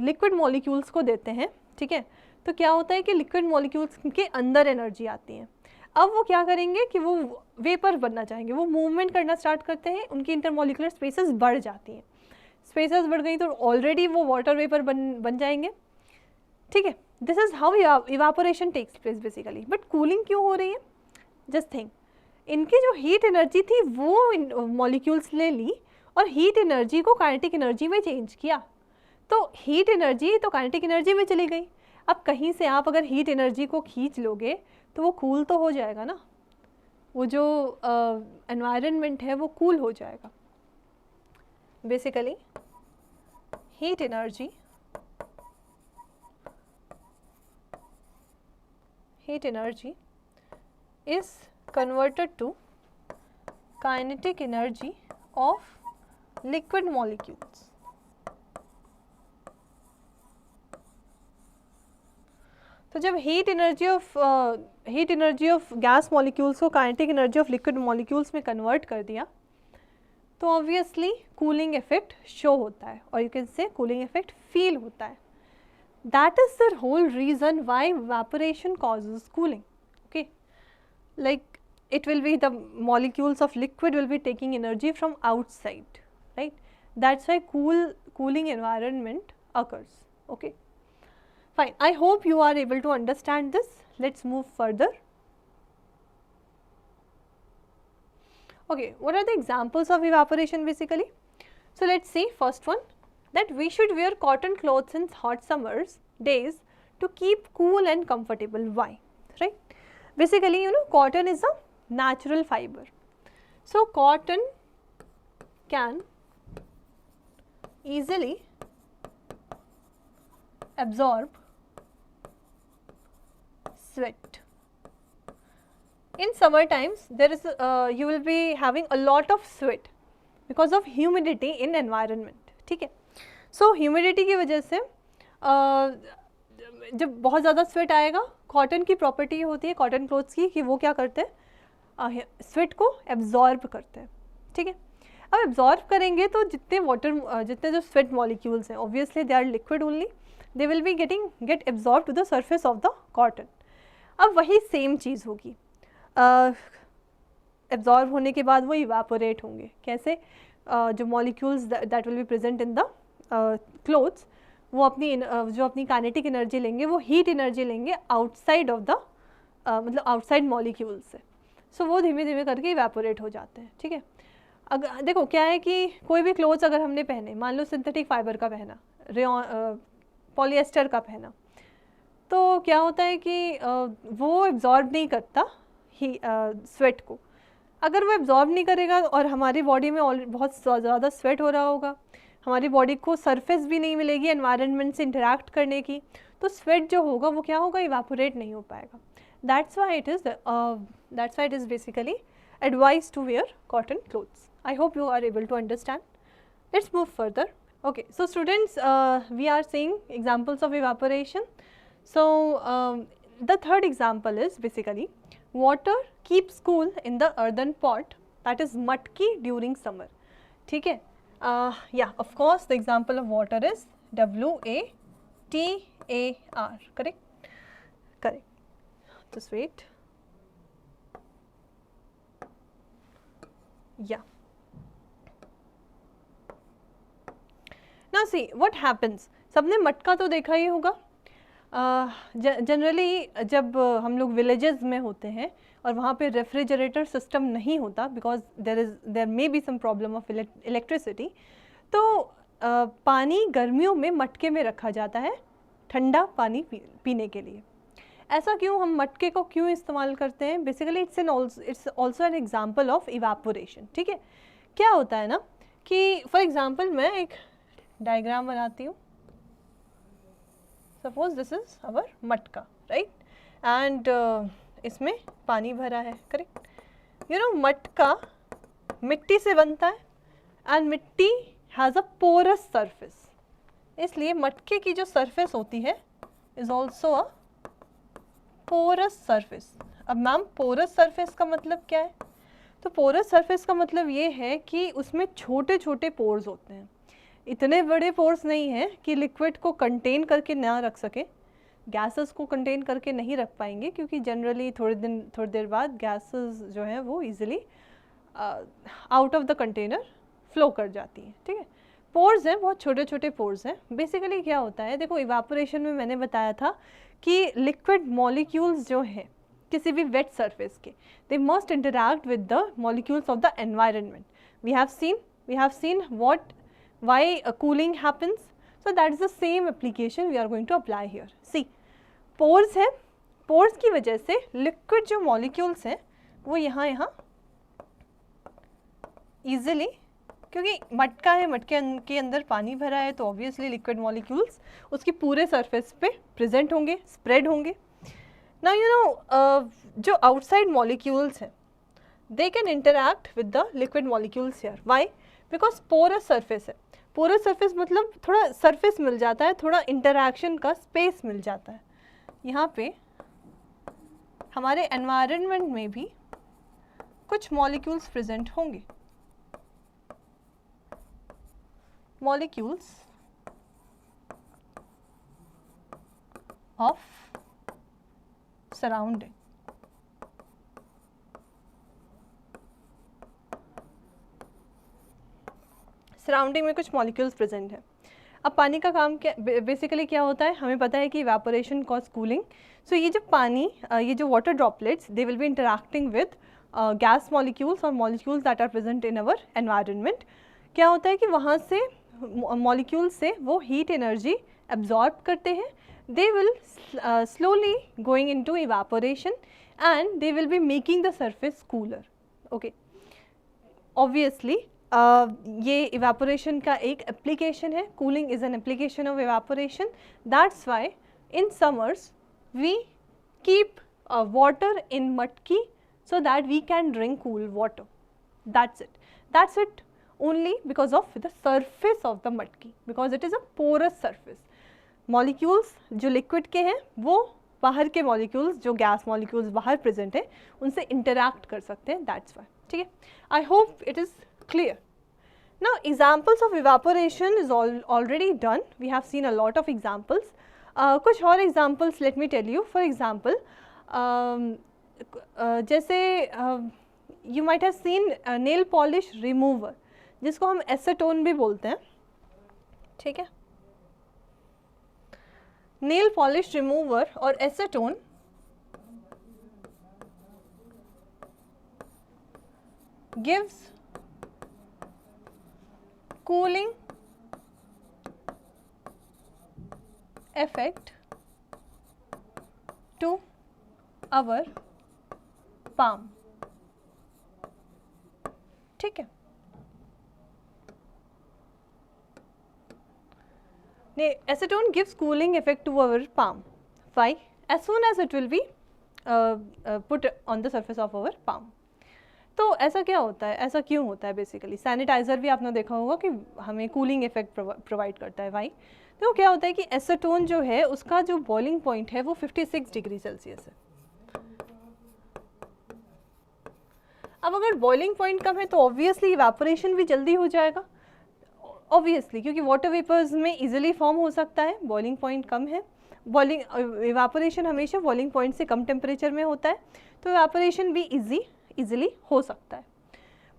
liquid molecules को देते हैं, ठीक है, तो क्या होता है कि लिक्विड मॉलिक्यूल्स के अंदर एनर्जी आती है। अब वो क्या करेंगे कि वो वेपर बनना चाहेंगे, वो मूवमेंट करना स्टार्ट करते हैं, उनकी इंटरमॉलिक्यूलर स्पेसेस बढ़ जाती हैं। स्पेसेस बढ़ गई तो ऑलरेडी वो वाटर वेपर बन जाएंगे। ठीक है, this is how evaporation takes place basically. But cooling क्यों हो रही है? जस्ट थिंक, इनकी जो हीट एनर्जी थी वो मॉलिक्यूल्स ने ली और हीट एनर्जी को काइनेटिक एनर्जी में चेंज किया, तो हीट एनर्जी तो काइनेटिक एनर्जी में चली गई। अब कहीं से आप अगर हीट एनर्जी को खींच लोगे तो वो कूल तो हो जाएगा ना, वो जो एनवायरनमेंट है वो कूल हो जाएगा। Basically heat energy is converted to kinetic energy of liquid molecules। तो जब heat energy of gas molecules को kinetic energy of liquid molecules में कन्वर्ट कर दिया तो ऑब्वियसली कूलिंग इफेक्ट शो होता है, और you can say cooling effect feel होता है। That is the whole reason why evaporation causes cooling. Okay, like it will be the molecules of liquid will be taking energy from outside, right? That's why cooling environment occurs. Okay, fine, I hope you are able to understand this. Let's move further. Okay, what are the examples of evaporation basically? So let's see, first one, that we should wear cotton clothes in hot summers days to keep cool and comfortable. Why? Right? Basically, you know, cotton is a natural fiber. So cotton can easily absorb sweat. In summer times, there is you will be having a lot of sweat because of humidity in environment. ठीक है, so humidity की वजह से जब बहुत ज़्यादा sweat आएगा, cotton की प्रॉपर्टी होती है कॉटन क्लोथ्स की कि वो क्या करते हैं, स्वेट को एब्जॉर्ब करते हैं। ठीक है, अब एब्जॉर्ब करेंगे तो जितने जो स्वेट मॉलिक्यूल्स हैं obviously they are liquid only, they will be get absorb to the surface of the cotton. अब वही सेम चीज़ होगी, एब्जॉर्ब होने के बाद वो इवापोरेट होंगे। कैसे? जो molecules that will be present in the clothes, वो जो अपनी काइनेटिक एनर्जी लेंगे, वो हीट एनर्जी लेंगे आउटसाइड ऑफ द मतलब आउटसाइड मॉलिक्यूल से, सो वो धीमे धीमे करके इवेपोरेट हो जाते हैं, ठीक है। अगर देखो क्या है कि कोई भी क्लोथ्स अगर हमने पहने, मान लो सिंथेटिक फाइबर का पहना, पॉलिएस्टर का पहना, तो क्या होता है कि वो एब्जॉर्ब नहीं करता ही स्वेट को। अगर वो एब्जॉर्ब नहीं करेगा और हमारी बॉडी में बहुत ज़्यादा स्वेट हो रहा होगा, हमारी बॉडी को सरफेस भी नहीं मिलेगी एनवायरनमेंट से इंटरैक्ट करने की, तो स्वेट जो होगा वो क्या होगा, इवेपोरेट नहीं हो पाएगा। That's why it is basically advised to wear cotton clothes. I hope you are able to understand. Let's move further. Okay, so students, we are seeing examples of evaporation. So the third example is basically water keeps cool in the earthen pot, that is matki during summer. ठीक है, yeah, of course the example of water is WATAR, correct? Correct. Just wait. Yeah. Now see what happens. सबने मटका तो देखा ही होगा। Generally जब हम लोग विलेजेस में होते हैं और वहाँ पे रेफ्रिजरेटर सिस्टम नहीं होता, because there may be some problem of electricity, तो पानी गर्मियों में मटके में रखा जाता है ठंडा पानी पीने के लिए। ऐसा क्यों, हम मटके को क्यों इस्तेमाल करते हैं? Basically it's also an example of evaporation, ठीक है। क्या होता है ना कि फॉर एग्जाम्पल मैं एक डायग्राम बनाती हूँ। सपोज दिस इज अवर मटका, राइट, एंड इसमें पानी भरा है, करेक्ट। यू नो मटका मिट्टी से बनता है एंड मिट्टी हैज़ अ पोरस सरफेस, इसलिए मटके की जो सरफेस होती है is also a porous surface. अब मैम पोरस सरफेस का मतलब क्या है? तो पोरस सरफेस का मतलब ये है कि उसमें छोटे छोटे पोर्स होते हैं, इतने बड़े पोर्स नहीं हैं कि लिक्विड को कंटेन करके ना रख सके, गैसेस को कंटेन करके नहीं रख पाएंगे, क्योंकि जनरली थोड़ी देर बाद गैसेस जो हैं वो easily out of the container flow कर जाती हैं, ठीक है। पोर्स हैं, बहुत छोटे छोटे पोर्स हैं। बेसिकली क्या होता है, देखो इवापोरेशन में मैंने बताया था कि लिक्विड मॉलिक्यूल्स जो हैं किसी भी वेट सरफेस के, they must interact with the molecules of the environment. We have seen what why cooling happens, so that is the same application we are going to apply here. See pores है, pores की वजह से liquid जो molecules हैं वो यहाँ easily, क्योंकि मटका है, मटके के अंदर पानी भरा है, तो ऑब्वियसली लिक्विड मॉलिक्यूल्स उसकी पूरे सरफेस पे प्रेजेंट होंगे, स्प्रेड होंगे। नाउ यू नो जो आउटसाइड मॉलिक्यूल्स हैं they can interact with the liquid molecules here. Why? Because porous surface है। पोरस सरफेस मतलब थोड़ा सरफेस मिल जाता है, थोड़ा इंटरैक्शन का स्पेस मिल जाता है। यहाँ पे हमारे एनवायरनमेंट में भी कुछ मॉलिक्यूल्स प्रेजेंट होंगे, molecules of surrounding. सराउंडिंग में कुछ मॉलिक्यूल्स प्रेजेंट हैं। अब पानी का काम क्या बेसिकली क्या होता है, हमें पता है कि इवेपोरेशन कॉज कूलिंग। सो ये जो पानी, ये जो water droplets, they will be interacting with gas molecules और molecules that are present in our environment. क्या होता है कि वहाँ से मॉलिक्यूल से वो हीट एनर्जी एब्जॉर्ब करते हैं, they will slowly going into evaporation and they will be making the surface cooler. Okay, obviously ये इवेपोरेशन का एक एप्लीकेशन है, cooling is an application of evaporation. That's why in summers we keep water in matki so that we can drink cool water. That's it only because of the surface of the मटकी, because it is a porous surface. Molecules जो liquid के हैं वो बाहर के molecules जो gas molecules बाहर present है उनसे interact कर सकते हैं, that's why. ठीक है, I hope it is clear. Now examples of evaporation is already done. We have seen a lot of examples. कुछ और examples let me tell you. For example, जैसे you might have seen nail polish remover, जिसको हम acetone भी बोलते हैं, ठीक है। नेल पॉलिश रिमूवर और acetone gives cooling effect to our palm. ठीक है, acetone gives cooling effect to our palm. Why? As soon as it will be put on the surface of our palm. तो ऐसा क्या होता है, ऐसा क्यों होता है? बेसिकली सैनिटाइज़र भी आपने देखा होगा कि हमें कूलिंग इफेक्ट प्रोवाइड करता है. वाई? तो क्या होता है कि एसीटोन जो है उसका जो बॉइलिंग पॉइंट है वो 56 डिग्री सेल्सियस है. अब अगर बॉइलिंग पॉइंट कम है तो ऑब्वियसली इवेपोरेशन भी जल्दी हो जाएगा, ऑब्वियसली, क्योंकि वाटर वेपर्स में इजीली फॉर्म हो सकता है. बॉइलिंग पॉइंट कम है, बॉइलिंग इवेपोरेशन हमेशा बॉइलिंग पॉइंट से कम टेम्परेचर में होता है, तो इवेपोरेशन भी इजीली हो सकता है.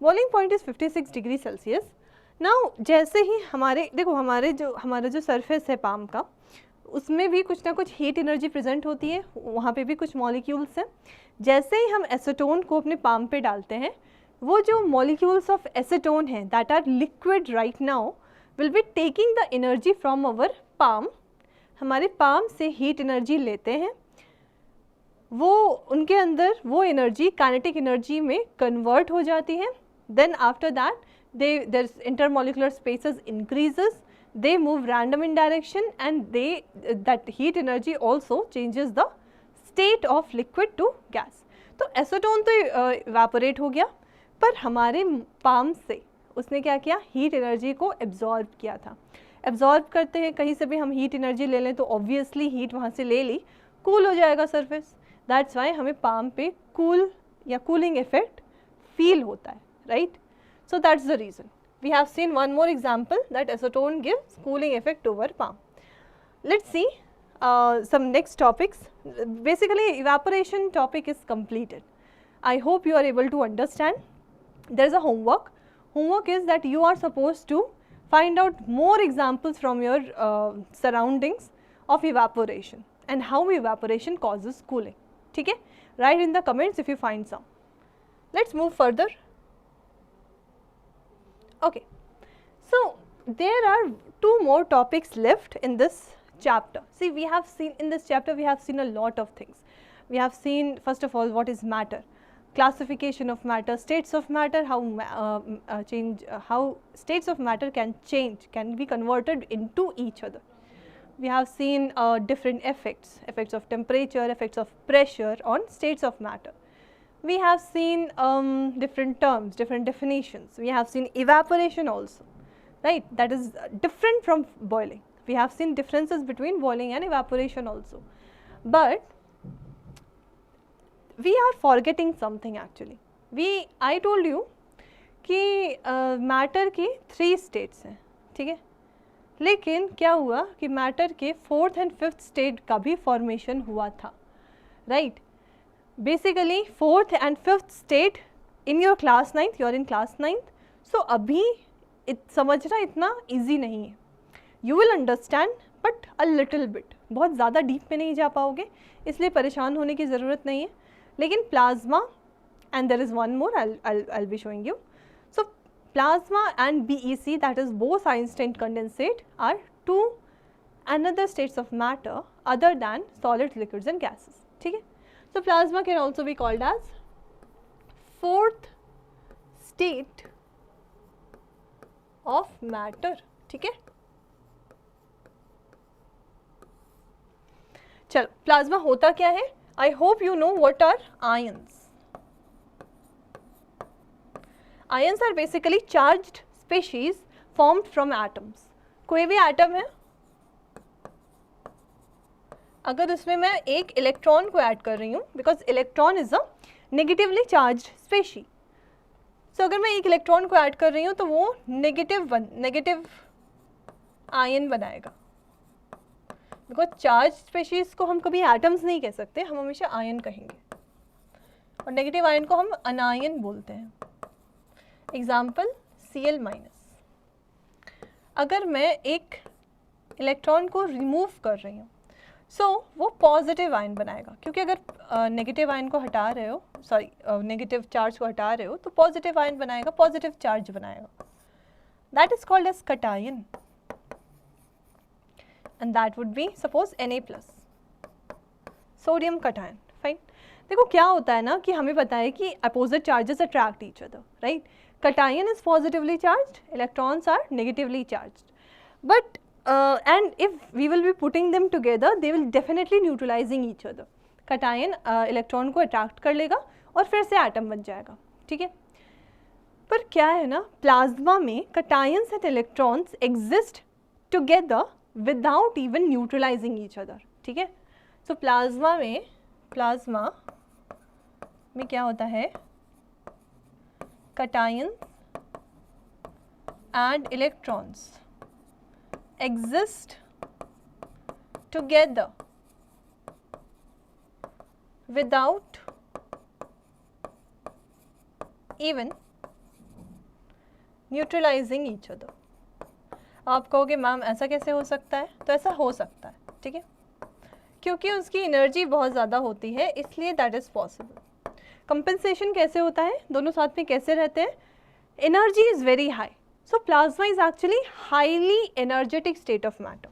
Boiling point is 56 degree Celsius. Now जैसे ही हमारा जो सरफेस है पाम का, उसमें भी कुछ ना कुछ हीट एनर्जी प्रेजेंट होती है, वहाँ पे भी कुछ मॉलिक्यूल्स हैं. जैसे ही हम एसीटोन को अपने पाम पे डालते हैं, वो जो मॉलिक्यूल्स ऑफ एसीटोन हैं that are liquid right now will be taking the energy from our palm. हमारे पाम से हीट एनर्जी लेते हैं, वो उनके अंदर वो एनर्जी काइनेटिक एनर्जी में कन्वर्ट हो जाती है. Then after that their intermolecular spaces increases, they move random in direction and that heat energy also changes the state of liquid to gas. तो एसीटोन तो इवेपोरेट हो गया, पर हमारे पाम से उसने क्या किया, हीट एनर्जी को एब्जॉर्ब किया था. एब्जॉर्ब करते हैं, कहीं से भी हम हीट एनर्जी ले लें तो ऑब्वियसली हीट वहाँ से ले ली, कूल हो जाएगा सरफेस. दैट्स वाई हमें पाम पे कूल या कूलिंग इफेक्ट फील होता है, right? So that's the reason. We have seen one more example that acetone gives cooling effect over palm. Let's see some next topics. Basically evaporation topic is completed. I hope you are able to understand. There is a homework. Homework is that you are supposed to find out more examples from your surroundings of evaporation and how evaporation causes cooling. ठीक है? Write in the comments if you find some. Let's move further. Okay, so there are two more topics left in this chapter. See, we have seen in this chapter, we have seen a lot of things. We have seen, first of all, what is matter, classification of matter, states of matter, how states of matter can change, can be converted into each other. We have seen different effects of temperature, effects of pressure on states of matter. We have seen different terms, different definitions. We have seen evaporation also, right? That is different from boiling. We have seen differences between boiling and evaporation also. But we are forgetting something actually. I told you कि matter के 3 states हैं, ठीक है? लेकिन क्या हुआ कि matter के 4th and 5th state का भी formation हुआ था, right? Basically 4th and 5th state in your class 9th, you are in class 9th, so अभी समझना इतना easy नहीं है. You will understand but a little bit, बहुत ज़्यादा deep में नहीं जा पाओगे, इसलिए परेशान होने की ज़रूरत नहीं है. लेकिन plasma and there is one more I'll be showing you. So plasma and BEC, that is Bose-Einstein condensate, are two another states of matter other than solids, liquids and gases. ठीक है? So plasma can also be called as 4th state of matter. ठीक है? चलो, plasma होता क्या है? I hope you know what are ions. Ions are basically charged species formed from atoms. कोई भी एटम है, अगर उसमें मैं एक इलेक्ट्रॉन को ऐड कर रही हूँ, because electron is a negatively charged species, so अगर मैं एक इलेक्ट्रॉन को ऐड कर रही हूँ तो वो नेगेटिव आयन बनाएगा, बिकॉज चार्ज स्पेशीज को हम कभी एटम्स नहीं कह सकते, हम हमेशा आयन कहेंगे, और नेगेटिव आयन को हम अनायन बोलते हैं. Example Cl-. अगर मैं एक इलेक्ट्रॉन को रिमूव कर रही हूँ, सो वो पॉजिटिव आयन बनाएगा, क्योंकि अगर नेगेटिव आयन को हटा रहे हो, सॉरी नेगेटिव चार्ज को हटा रहे हो, तो पॉजिटिव आयन बनाएगा, पॉजिटिव चार्ज बनाएगा. That is called as cation, and that would be suppose Na+, sodium cation. Fine. देखो क्या होता है ना कि हमें पता है कि opposite charges attract each other, right. cation is positively charged, electrons are negatively charged, but and if we will be putting them together, they will definitely neutralizing each other. cation electron को attract कर लेगा और फिर से atom बन जाएगा. ठीक है. पर क्या है ना, प्लाज्मा में cations and electrons exist together without even neutralizing each other. ठीक है. सो प्लाज्मा में क्या होता है, cations and electrons exist together without even neutralizing each other. आप कहोगे मैम ऐसा कैसे हो सकता है, तो ऐसा हो सकता है. ठीक है, क्योंकि उसकी एनर्जी बहुत ज़्यादा होती है, इसलिए दैट इज़ पॉसिबल. कंपेंसेशन कैसे होता है, दोनों साथ में कैसे रहते हैं, energy is very high. So plasma is actually highly energetic state of matter.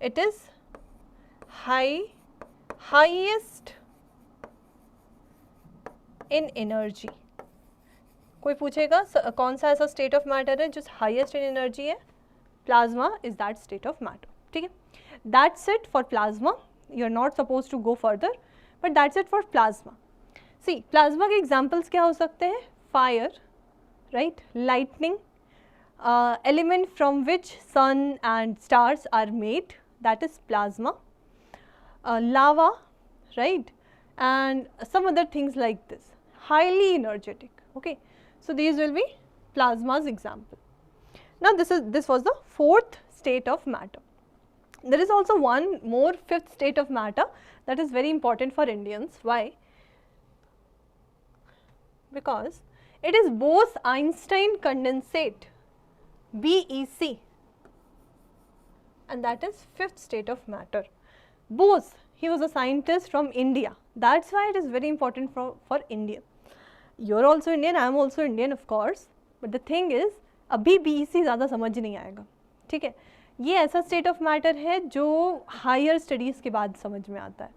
It is highest in energy. कोई पूछेगा कौन सा ऐसा स्टेट ऑफ मैटर है जो हाईएस्ट इन एनर्जी है, plasma is that state of matter. ठीक है, that's it for plasma. You are not suppose to go further, but that's it for plasma. See plasma के एग्जाम्पल्स क्या हो सकते हैं, fire, right, lightning, element from which sun and stars are made, that is plasma, lava, right, and some other things like this, highly energetic. Okay, so these will be plasma's example. Now this was the fourth state of matter. There is also one more, fifth state of matter, that is very important for Indians. Why? Because it is Bose-Einstein condensate, BEC, and that is fifth state of matter. Bose, he was a scientist from India. That's why it is very important for Indian. You're also Indian, I am also Indian of course, but the thing is अभी BEC ज़्यादा समझ नहीं आएगा. ठीक है, ये ऐसा state of matter है जो हायर स्टडीज़ के बाद समझ में आता है.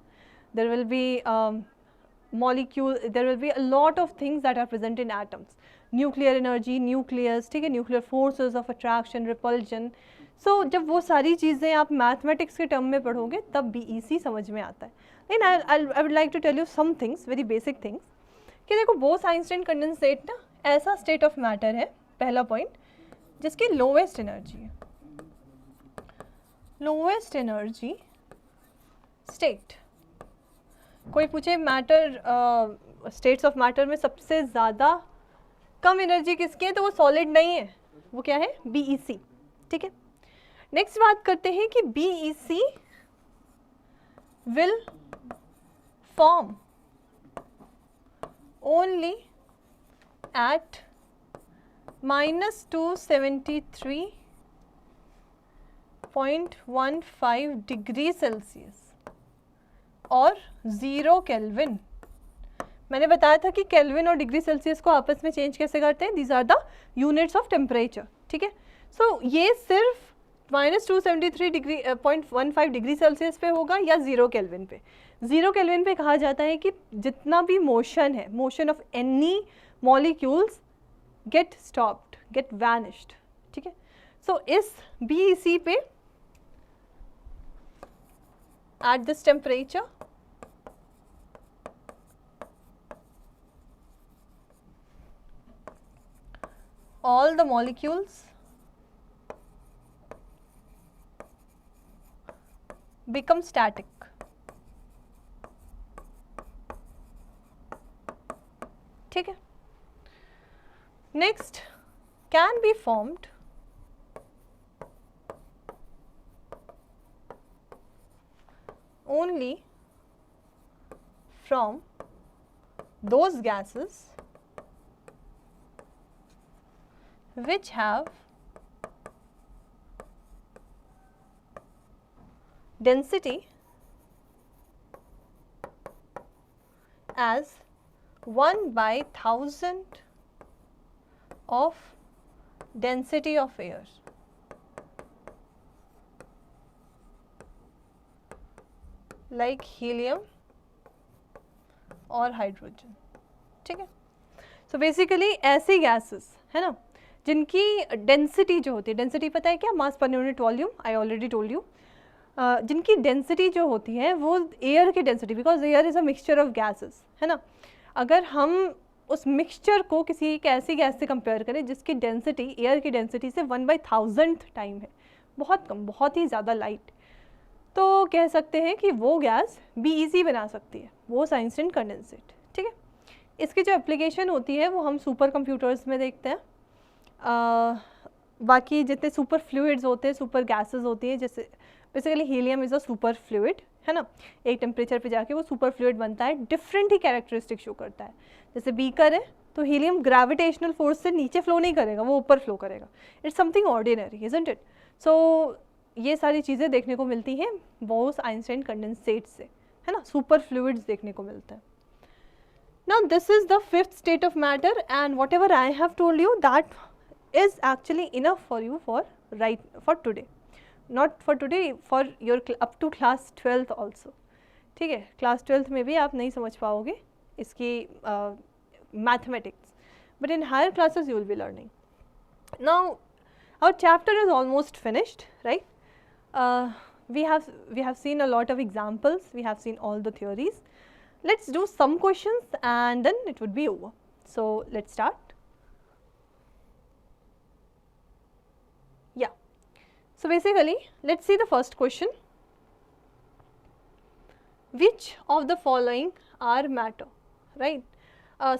There will be molecule, there will be a lot of things that are present in atoms. Nuclear energy, nucleus, ठीक है, nuclear forces of attraction, repulsion. So जब वो सारी चीज़ें आप मैथमेटिक्स के टर्म में पढ़ोगे तब BEC समझ में आता है. लेकिन I would like to tell you some things, very basic things, कि देखो बोस-आइंस्टाइन कंडेंसेट ना ऐसा स्टेट ऑफ मैटर है, पहला पॉइंट, जिसकी लोवेस्ट एनर्जी है, लोवेस्ट एनर्जी स्टेट. कोई पूछे मैटर, स्टेट्स ऑफ मैटर में सबसे ज़्यादा कम एनर्जी किसकी है, तो वो सॉलिड नहीं है, वो क्या है, BEC. ठीक है, नेक्स्ट बात करते हैं कि BEC will form only at -273.15 degree Celsius और 0 केल्विन. मैंने बताया था कि केल्विन और डिग्री सेल्सियस को आपस में चेंज कैसे करते हैं, these are the units of temperature. ठीक है, सो ये सिर्फ -273.15 डिग्री सेल्सियस पे होगा या 0 केल्विन पे. 0 केल्विन पे कहा जाता है कि जितना भी मोशन है, motion of any molecules get stopped, get vanished. ठीक है, सो इस BEC पे at this temperature all the molecules become static. ठीक है, next can be formed only from those gases which have density as 1/1000 of density of air. Like helium और hydrogen, ठीक है। So basically ऐसी gases है ना जिनकी डेंसिटी जो होती है, डेंसिटी पता है क्या, mass per unit volume, I already told you, जिनकी डेंसिटी जो होती है वो एयर की density, because air is a mixture of gases, है ना। अगर हम उस मिक्सचर को किसी एक ऐसी गैस से कंपेयर करें जिसकी डेंसिटी एयर की डेंसिटी से 1/1000 टाइम है, बहुत कम, बहुत ही ज़्यादा लाइट, तो कह सकते हैं कि वो गैस BEC बना सकती है, वो आइंस्टाइन कंडेंसेट, ठीक है। इसकी जो एप्लीकेशन होती है वो हम सुपर कंप्यूटर्स में देखते हैं। बाकी जितने सुपर फ्लूइड्स होते हैं, सुपर गैसेस होती हैं, जैसे basically helium is a super fluid, है ना, एक टेम्परेचर पे जाके वो सुपर फ्लूइड बनता है, डिफरेंट ही कैरेक्टरिस्टिक शो करता है। जैसे बीकर है तो हीलियम ग्रेविटेशनल फोर्स से नीचे फ्लो नहीं करेगा, वो ऊपर फ्लो करेगा, it's something ordinary, isn't it. So ये सारी चीज़ें देखने को मिलती हैं बोस आइंस्टाइन कंडेंसेट से, है ना, सुपर फ्लूइड्स देखने को मिलते हैं। Now this is the fifth state of matter, and whatever I have told you that is actually enough for you for today, not for today, for your up to class 12th also, ठीक है। class 12th में भी आप नहीं समझ पाओगे इसकी mathematics, but in higher classes you will be learning. Now our chapter is almost finished, right? We have seen a lot of examples, we have seen all the theories. Let's do some questions and then it would be over. So let's start. Yeah. So basically, let's see the first question. Which of the following are matter? Right?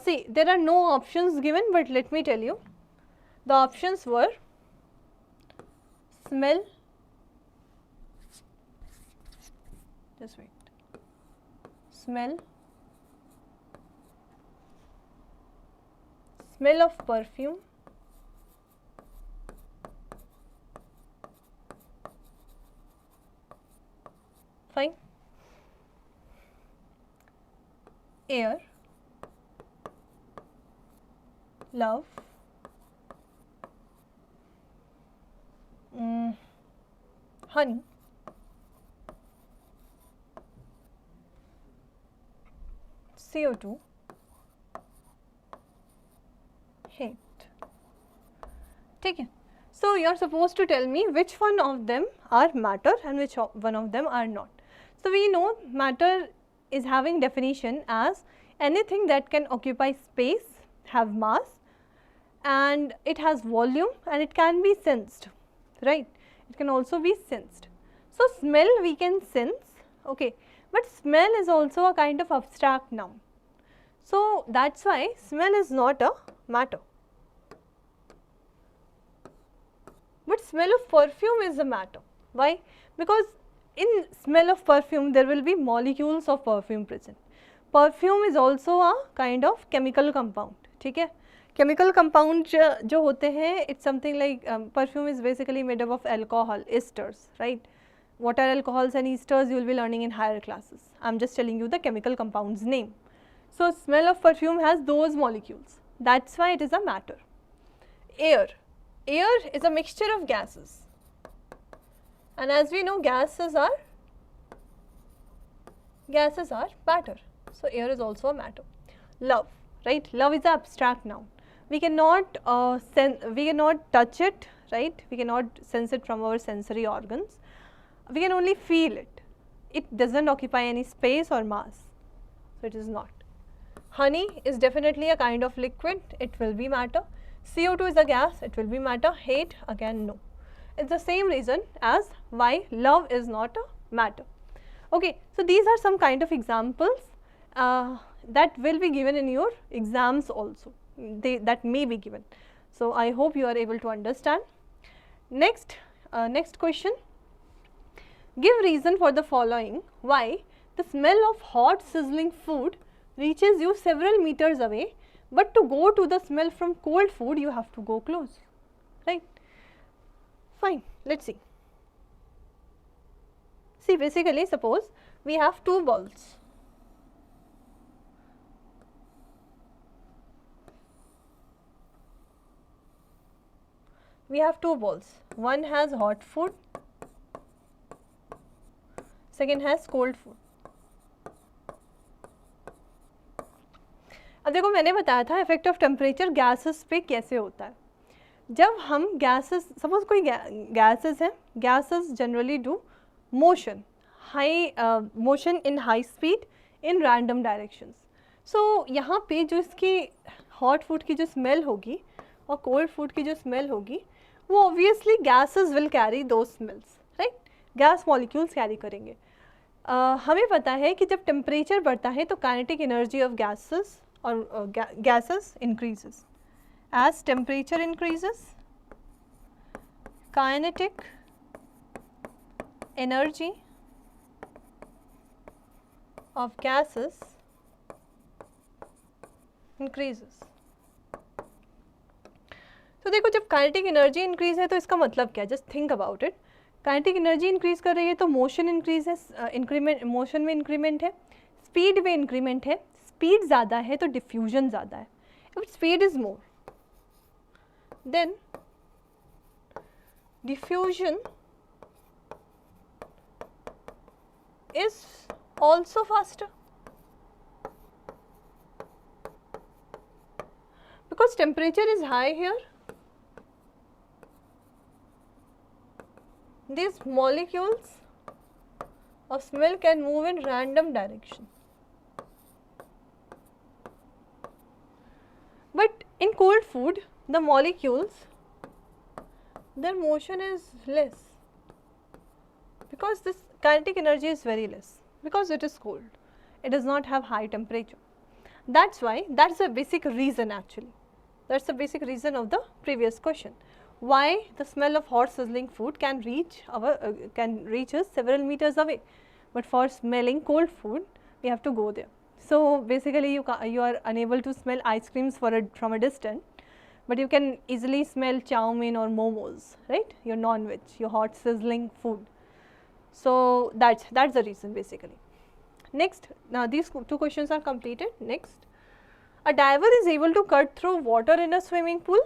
See, there are no options given, but let me tell you. The options were smell. Just wait. Smell of perfume, fine, air, love, honey, CO2, hate, ठीक है। So you are supposed to tell me which one of them are matter and which one of them are not. So we know matter is having definition as anything that can occupy space, have mass, and it has volume, and it can be sensed, right? It can also be sensed. So smell we can sense, okay, but smell is also a kind of abstract noun. So that's why smell is not a matter. But smell of perfume is a matter. Why? Because in smell of perfume there will be molecules of perfume present. Perfume is also a kind of chemical compound, ठीक है। Chemical compound जो होते हैं, it's something like perfume is basically made up of alcohol, esters, right? What are alcohols and esters you will be learning in higher classes. I am just telling you the chemical compound's name. So smell of perfume has those molecules. That's why it is a matter. Air. Air is a mixture of gases, and as we know gases are matter. So air is also a matter. Love, right? Love is an abstract noun. We cannot touch it, right? We cannot sense it from our sensory organs. We can only feel it. It doesn't occupy any space or mass, so it is not. Honey is definitely a kind of liquid, it will be matter. CO2 is a gas, it will be matter. Hate, again no. It's the same reason as why love is not a matter. Okay, so these are some kind of examples that will be given in your exams also, that may be given. So I hope you are able to understand. Next question. Give reason for the following why the smell of hot sizzling food reaches you several meters away, but to go to the smell from cold food you have to go close, right? Fine, let's see. See, basically suppose we have two balls. we have two balls, one has hot food, second has cold food. अब देखो मैंने बताया था effect of temperature gases पे कैसे होता है. जब हम गैसेस, सपोज कोई गैसेस हैं, gases generally do motion, high motion in high speed in random directions. So यहाँ पे जो इसकी हॉट फूड की जो स्मेल होगी और कोल्ड फूड की जो स्मेल होगी वो ऑब्वियसली गैसेस विल कैरी दो smells, right. Gas molecules carry करेंगे. हमें पता है कि जब टेम्परेचर बढ़ता है तो काइनेटिक एनर्जी ऑफ गैसेस और gases increases. As temperature increases, kinetic energy of gases increases. तो देखो जब काइनेटिक एनर्जी इंक्रीज है तो इसका मतलब क्या है, just think about it. Kinetic energy increase कर रही है तो मोशन इंक्रीज है, इंक्रीमेंट, मोशन में इंक्रीमेंट है, स्पीड में इंक्रीमेंट है. स्पीड ज़्यादा है तो डिफ्यूजन ज़्यादा है. If speed is more than diffusion is also faster because temperature is high here. These molecules of smell can move in random direction. But in cold food, the molecules, their motion is less because this kinetic energy is very less because it is cold. It does not have high temperature. That's why, that's the basic reason actually. That's the basic reason of the previous question. Why the smell of hot sizzling food can reach us several meters away, but for smelling cold food we have to go there. So basically you are unable to smell ice creams from a distance, but you can easily smell chow mein or momos, right? Your non-veg, your hot sizzling food. So that's the reason basically. Next, now these two questions are completed. Next, a diver is able to cut through water in a swimming pool.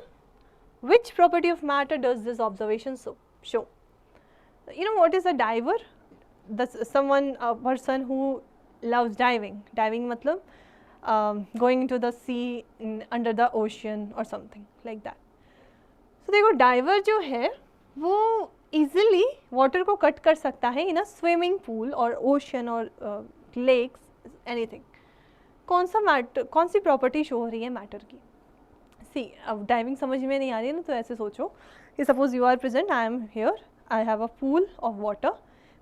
Which property of matter does this observation show? You know what is a diver? That's a person who loves diving. Diving matlab going into the sea, under the ocean or something like that. So देखो diver जो है वो easily water को cut कर सकता है in a swimming pool or ocean or lakes, anything. कौन सी property show हो रही है matter की? सी, अब डाइविंग समझ में नहीं आ रही है ना, तो ऐसे सोचो कि suppose you are present, I am here, I have a pool of water.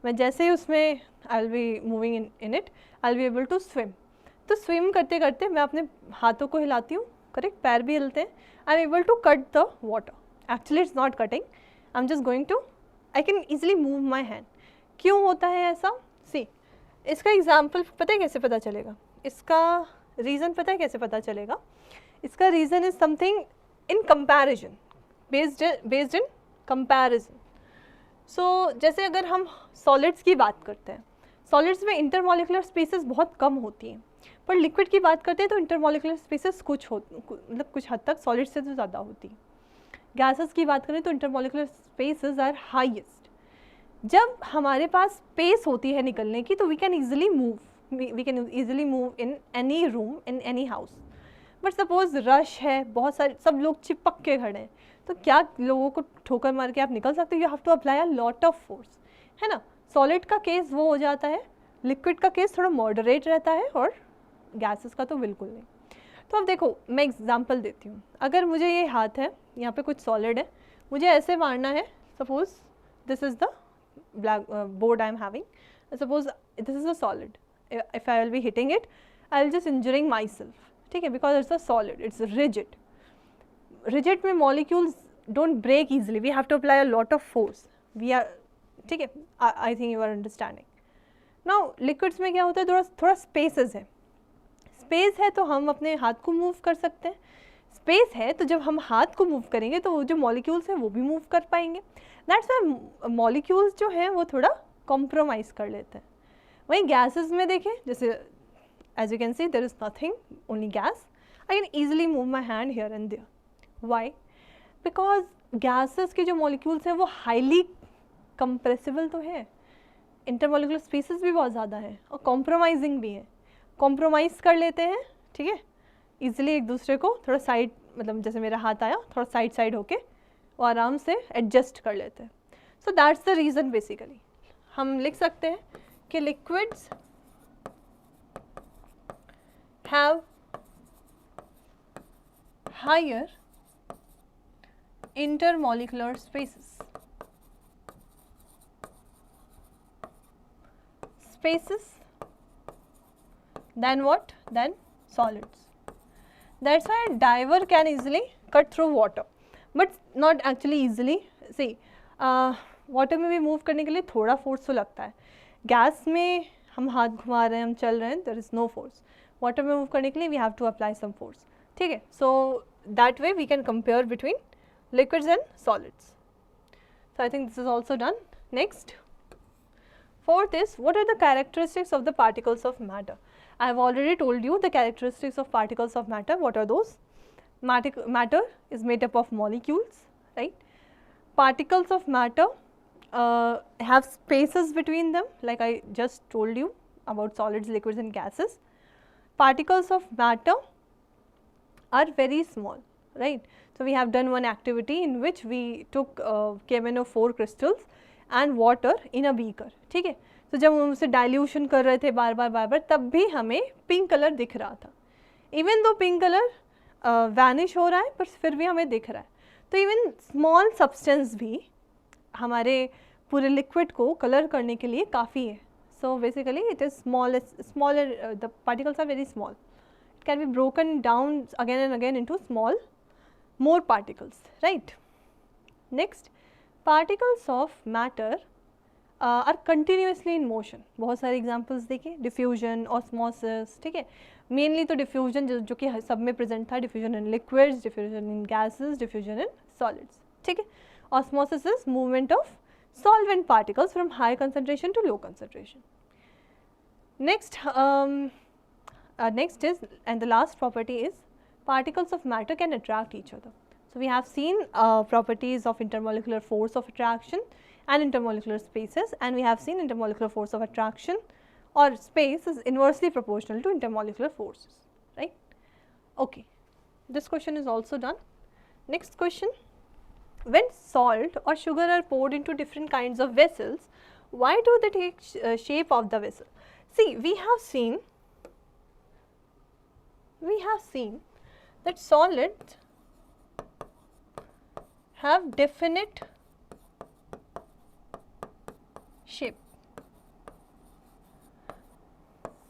मैं जैसे ही उसमें I will be moving in it, I will be able to swim. तो स्विम करते करते मैं अपने हाथों को हिलाती हूँ, करेक्ट, पैर भी हिलते हैं. I am able to cut the water. Actually it's not cutting, I am just going to, I can easily move my hand. क्यों होता है ऐसा? सी, इसका एग्जाम्पल पता है कैसे पता चलेगा, इसका रीज़न पता है कैसे पता चलेगा? इसका reason is something in comparison, based in comparison. So जैसे अगर हम सॉलिड्स की बात करते हैं, सॉलिड्स में इंटरमॉलिकुलर स्पेसेस बहुत कम होती हैं, पर लिक्विड की बात करते हैं तो इंटरमॉलिकुलर स्पेसेस मतलब कुछ हद तक सॉलिड से तो ज़्यादा होती है. गैसेस की बात करें तो इंटरमॉलिकुलर स्पेसेस आर हाईएस्ट. जब हमारे पास स्पेस होती है निकलने की तो we can easily move in any room, in any house. But suppose rush है, बहुत सारे सब लोग चिपक के खड़े हैं, तो क्या लोगों को ठोकर मार के आप निकल सकते हो? You have to apply a lot of force, है ना. सॉलिड का केस वो हो जाता है, लिक्विड का केस थोड़ा मॉडरेट रहता है, और गैसेस का तो बिल्कुल नहीं. तो अब देखो मैं एग्जांपल देती हूँ. अगर मुझे ये हाथ है, यहाँ पे कुछ सॉलिड है, मुझे ऐसे मारना है. Suppose this is the blackboard I am having, suppose this is a solid. If I will be hitting it, I will just injuring myself, ठीक है, because it's a solid, it's rigid. Rigid में molecules don't break easily, we have to apply a lot of force. We are, ठीक है, I think you are understanding. Now liquids में क्या होता है, थोड़ा स्पेसेस है. स्पेस है तो हम अपने हाथ को मूव कर सकते हैं. स्पेस है तो जब हम हाथ को मूव करेंगे तो वो जो मॉलिक्यूल्स हैं वो भी मूव कर पाएंगे. दैट्स व्हाई मॉलिक्यूल्स जो हैं वो थोड़ा कॉम्प्रोमाइज़ कर लेते हैं. वहीं गैसेस में देखें, जैसे as you can see there is nothing, only gas. I can easily move my hand here and there. Why? Because gases के जो मॉलिक्यूल्स हैं वो हाईली कंप्रेसिबल तो है, इंटरमोलिकुलर स्पेसेस भी बहुत ज़्यादा है और कॉम्प्रोमाइजिंग भी है, कॉम्प्रोमाइज़ कर लेते हैं, ठीक है, ईजिली एक दूसरे को थोड़ा साइड, मतलब जैसे मेरा हाथ आया थोड़ा साइड साइड होके वो आराम से एडजस्ट कर लेते हैं. So that's the reason. Basically हम लिख सकते हैं कि liquids have higher intermolecular spaces than what? Than solids. That's why a diver can easily cut through water, but not actually easily. See, water में भी move करने के लिए थोड़ा force तो लगता है. गैस में हम हाथ घुमा रहे हैं, हम चल रहे हैं, there is no force. Water में मूव करने के लिए we have to apply some force. ठीक है, so that way we can compare between liquids and solids. So I think this is also done. Next, fourth is, what are the characteristics of the particles of matter? I have already told you the characteristics of particles of matter. What are those? Matter is made up of molecules, right? Particles of matter have spaces between them, like I just told you about solids, liquids and gases. Particles of matter are very small, right? So we have done one activity in which we took KMnO4 crystals and water in a beaker. ठीक है, तो जब हम उसे dilution कर रहे थे बार बार तब भी हमें पिंक कलर दिख रहा था. Even though pink colour vanish हो रहा है पर फिर भी हमें दिख रहा है. तो इवन स्मॉल सब्सटेंस भी हमारे पूरे लिक्विड को कलर करने के लिए काफ़ी है. So basically it is smaller, the particles are very small. It can be broken down again and again into small more particles, right? Next, particles of matter are continuously in motion. बहुत सारे examples देखिए, diffusion, osmosis, ठीक है, mainly तो diffusion जो कि सब में present था, diffusion in liquids, diffusion in gases, diffusion in solids, ठीक है. Osmosis is movement of solvent particles from high concentration to low concentration. Next, next is, and the last property is, particles of matter can attract each other. So we have seen properties of intermolecular force of attraction and intermolecular spaces, and we have seen intermolecular force of attraction or space is inversely proportional to intermolecular forces, right? Okay, this question is also done. Next question, when salt or sugar are poured into different kinds of vessels, why do they take shape of the vessel? See, we have seen that solids have definite shape.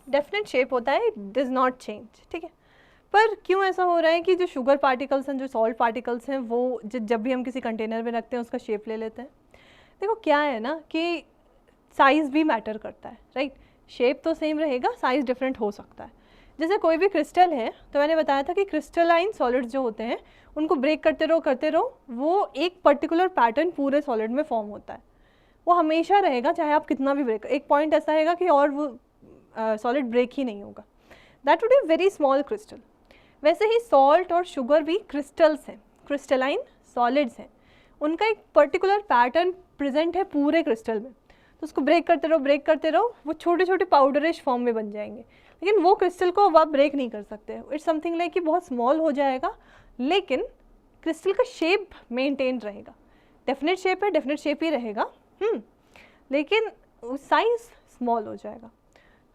Definite shape होता है, it does not change, ठीक है. पर क्यों ऐसा हो रहा है कि जो शुगर पार्टिकल्स हैं, जो सॉल्ट पार्टिकल्स हैं, वो जब भी हम किसी कंटेनर में रखते हैं उसका शेप ले लेते हैं. देखो क्या है ना कि साइज़ भी मैटर करता है, राइट? शेप तो सेम रहेगा, साइज़ डिफरेंट हो सकता है. जैसे कोई भी क्रिस्टल है, तो मैंने बताया था कि क्रिस्टलाइन सॉलिड्स जो होते हैं उनको ब्रेक करते रहो, वो एक पर्टिकुलर पैटर्न पूरे सॉलिड में फॉर्म होता है. वो हमेशा रहेगा चाहे आप कितना भी ब्रेक, एक पॉइंट ऐसा रहेगा कि और वो सॉलिड ब्रेक ही नहीं होगा. That would be very small crystal. वैसे ही सॉल्ट और शुगर भी क्रिस्टल्स हैं, क्रिस्टलाइन सॉलिड्स हैं. उनका एक पर्टिकुलर पैटर्न प्रेजेंट है पूरे क्रिस्टल में, तो उसको ब्रेक करते रहो, वो छोटे छोटे पाउडरिश फॉर्म में बन जाएंगे. लेकिन वो क्रिस्टल को अब आप ब्रेक नहीं कर सकते. इट्स समथिंग लाइक कि बहुत स्मॉल हो जाएगा लेकिन क्रिस्टल का शेप मेंटेन रहेगा. डेफिनेट शेप है, डेफिनेट शेप ही रहेगा, लेकिन साइज़ स्मॉल हो जाएगा.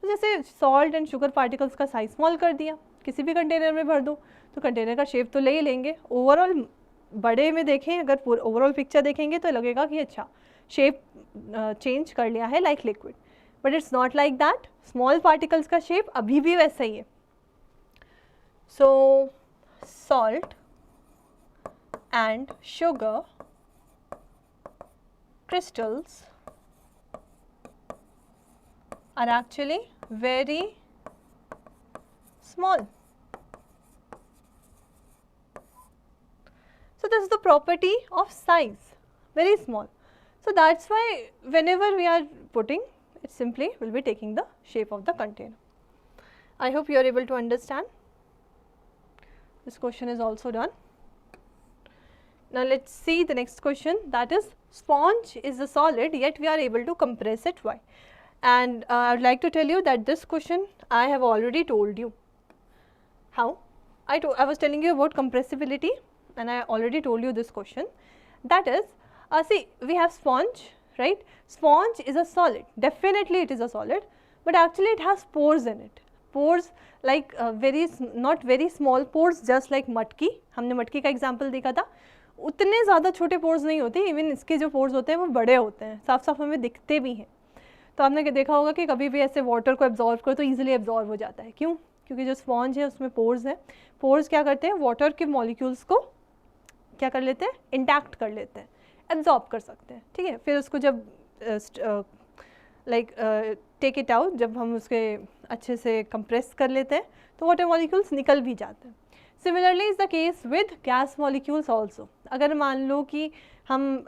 तो जैसे सॉल्ट एंड शुगर पार्टिकल्स का साइज़ स्मॉल कर दिया, किसी भी कंटेनर में भर दो तो कंटेनर का शेप तो ले ही लेंगे. ओवरऑल बड़े में देखें, अगर पूरा ओवरऑल पिक्चर देखेंगे तो लगेगा कि अच्छा शेप चेंज कर लिया है like liquid, but it's not like that. Small particles का शेप अभी भी वैसा ही है. सो salt and sugar crystals are actually very small. So this is the property of size, very small. So that's why whenever we are putting, it simply will be taking the shape of the container. I hope you are able to understand. This question is also done. Now let's see the next question, that is sponge is a solid yet we are able to compress it. Why? And I would like to tell you that this question I have already told you. How? I was telling you about compressibility and I already told you this question. That is, see, we have sponge, right? Sponge is a solid, definitely it is a solid, but actually it has pores in it. Pores like not very small pores, just like मटकी, हमने मटकी का example देखा था, उतने ज़्यादा छोटे pores नहीं होते, इवन इसके जो पोर्स होते हैं वो बड़े होते हैं, साफ साफ हमें दिखते भी हैं. तो आपने देखा होगा कि कभी भी ऐसे वाटर को एब्जॉर्व करो तो ईजिली एब्जॉर्व हो जाता है. क्यों? क्योंकि जो स्पॉन्ज है उसमें पोर्स हैं. पोर्स क्या करते हैं? वाटर के मॉलिक्यूल्स को क्या कर लेते हैं? इंटैक्ट कर लेते हैं, एब्जॉर्ब कर सकते हैं. ठीक है, फिर उसको जब टेक इट आउट, जब हम उसके अच्छे से कंप्रेस कर लेते हैं तो वाटर मॉलिक्यूल्स निकल भी जाते हैं. Similarly is the case with gas molecules also. अगर मान लो कि हम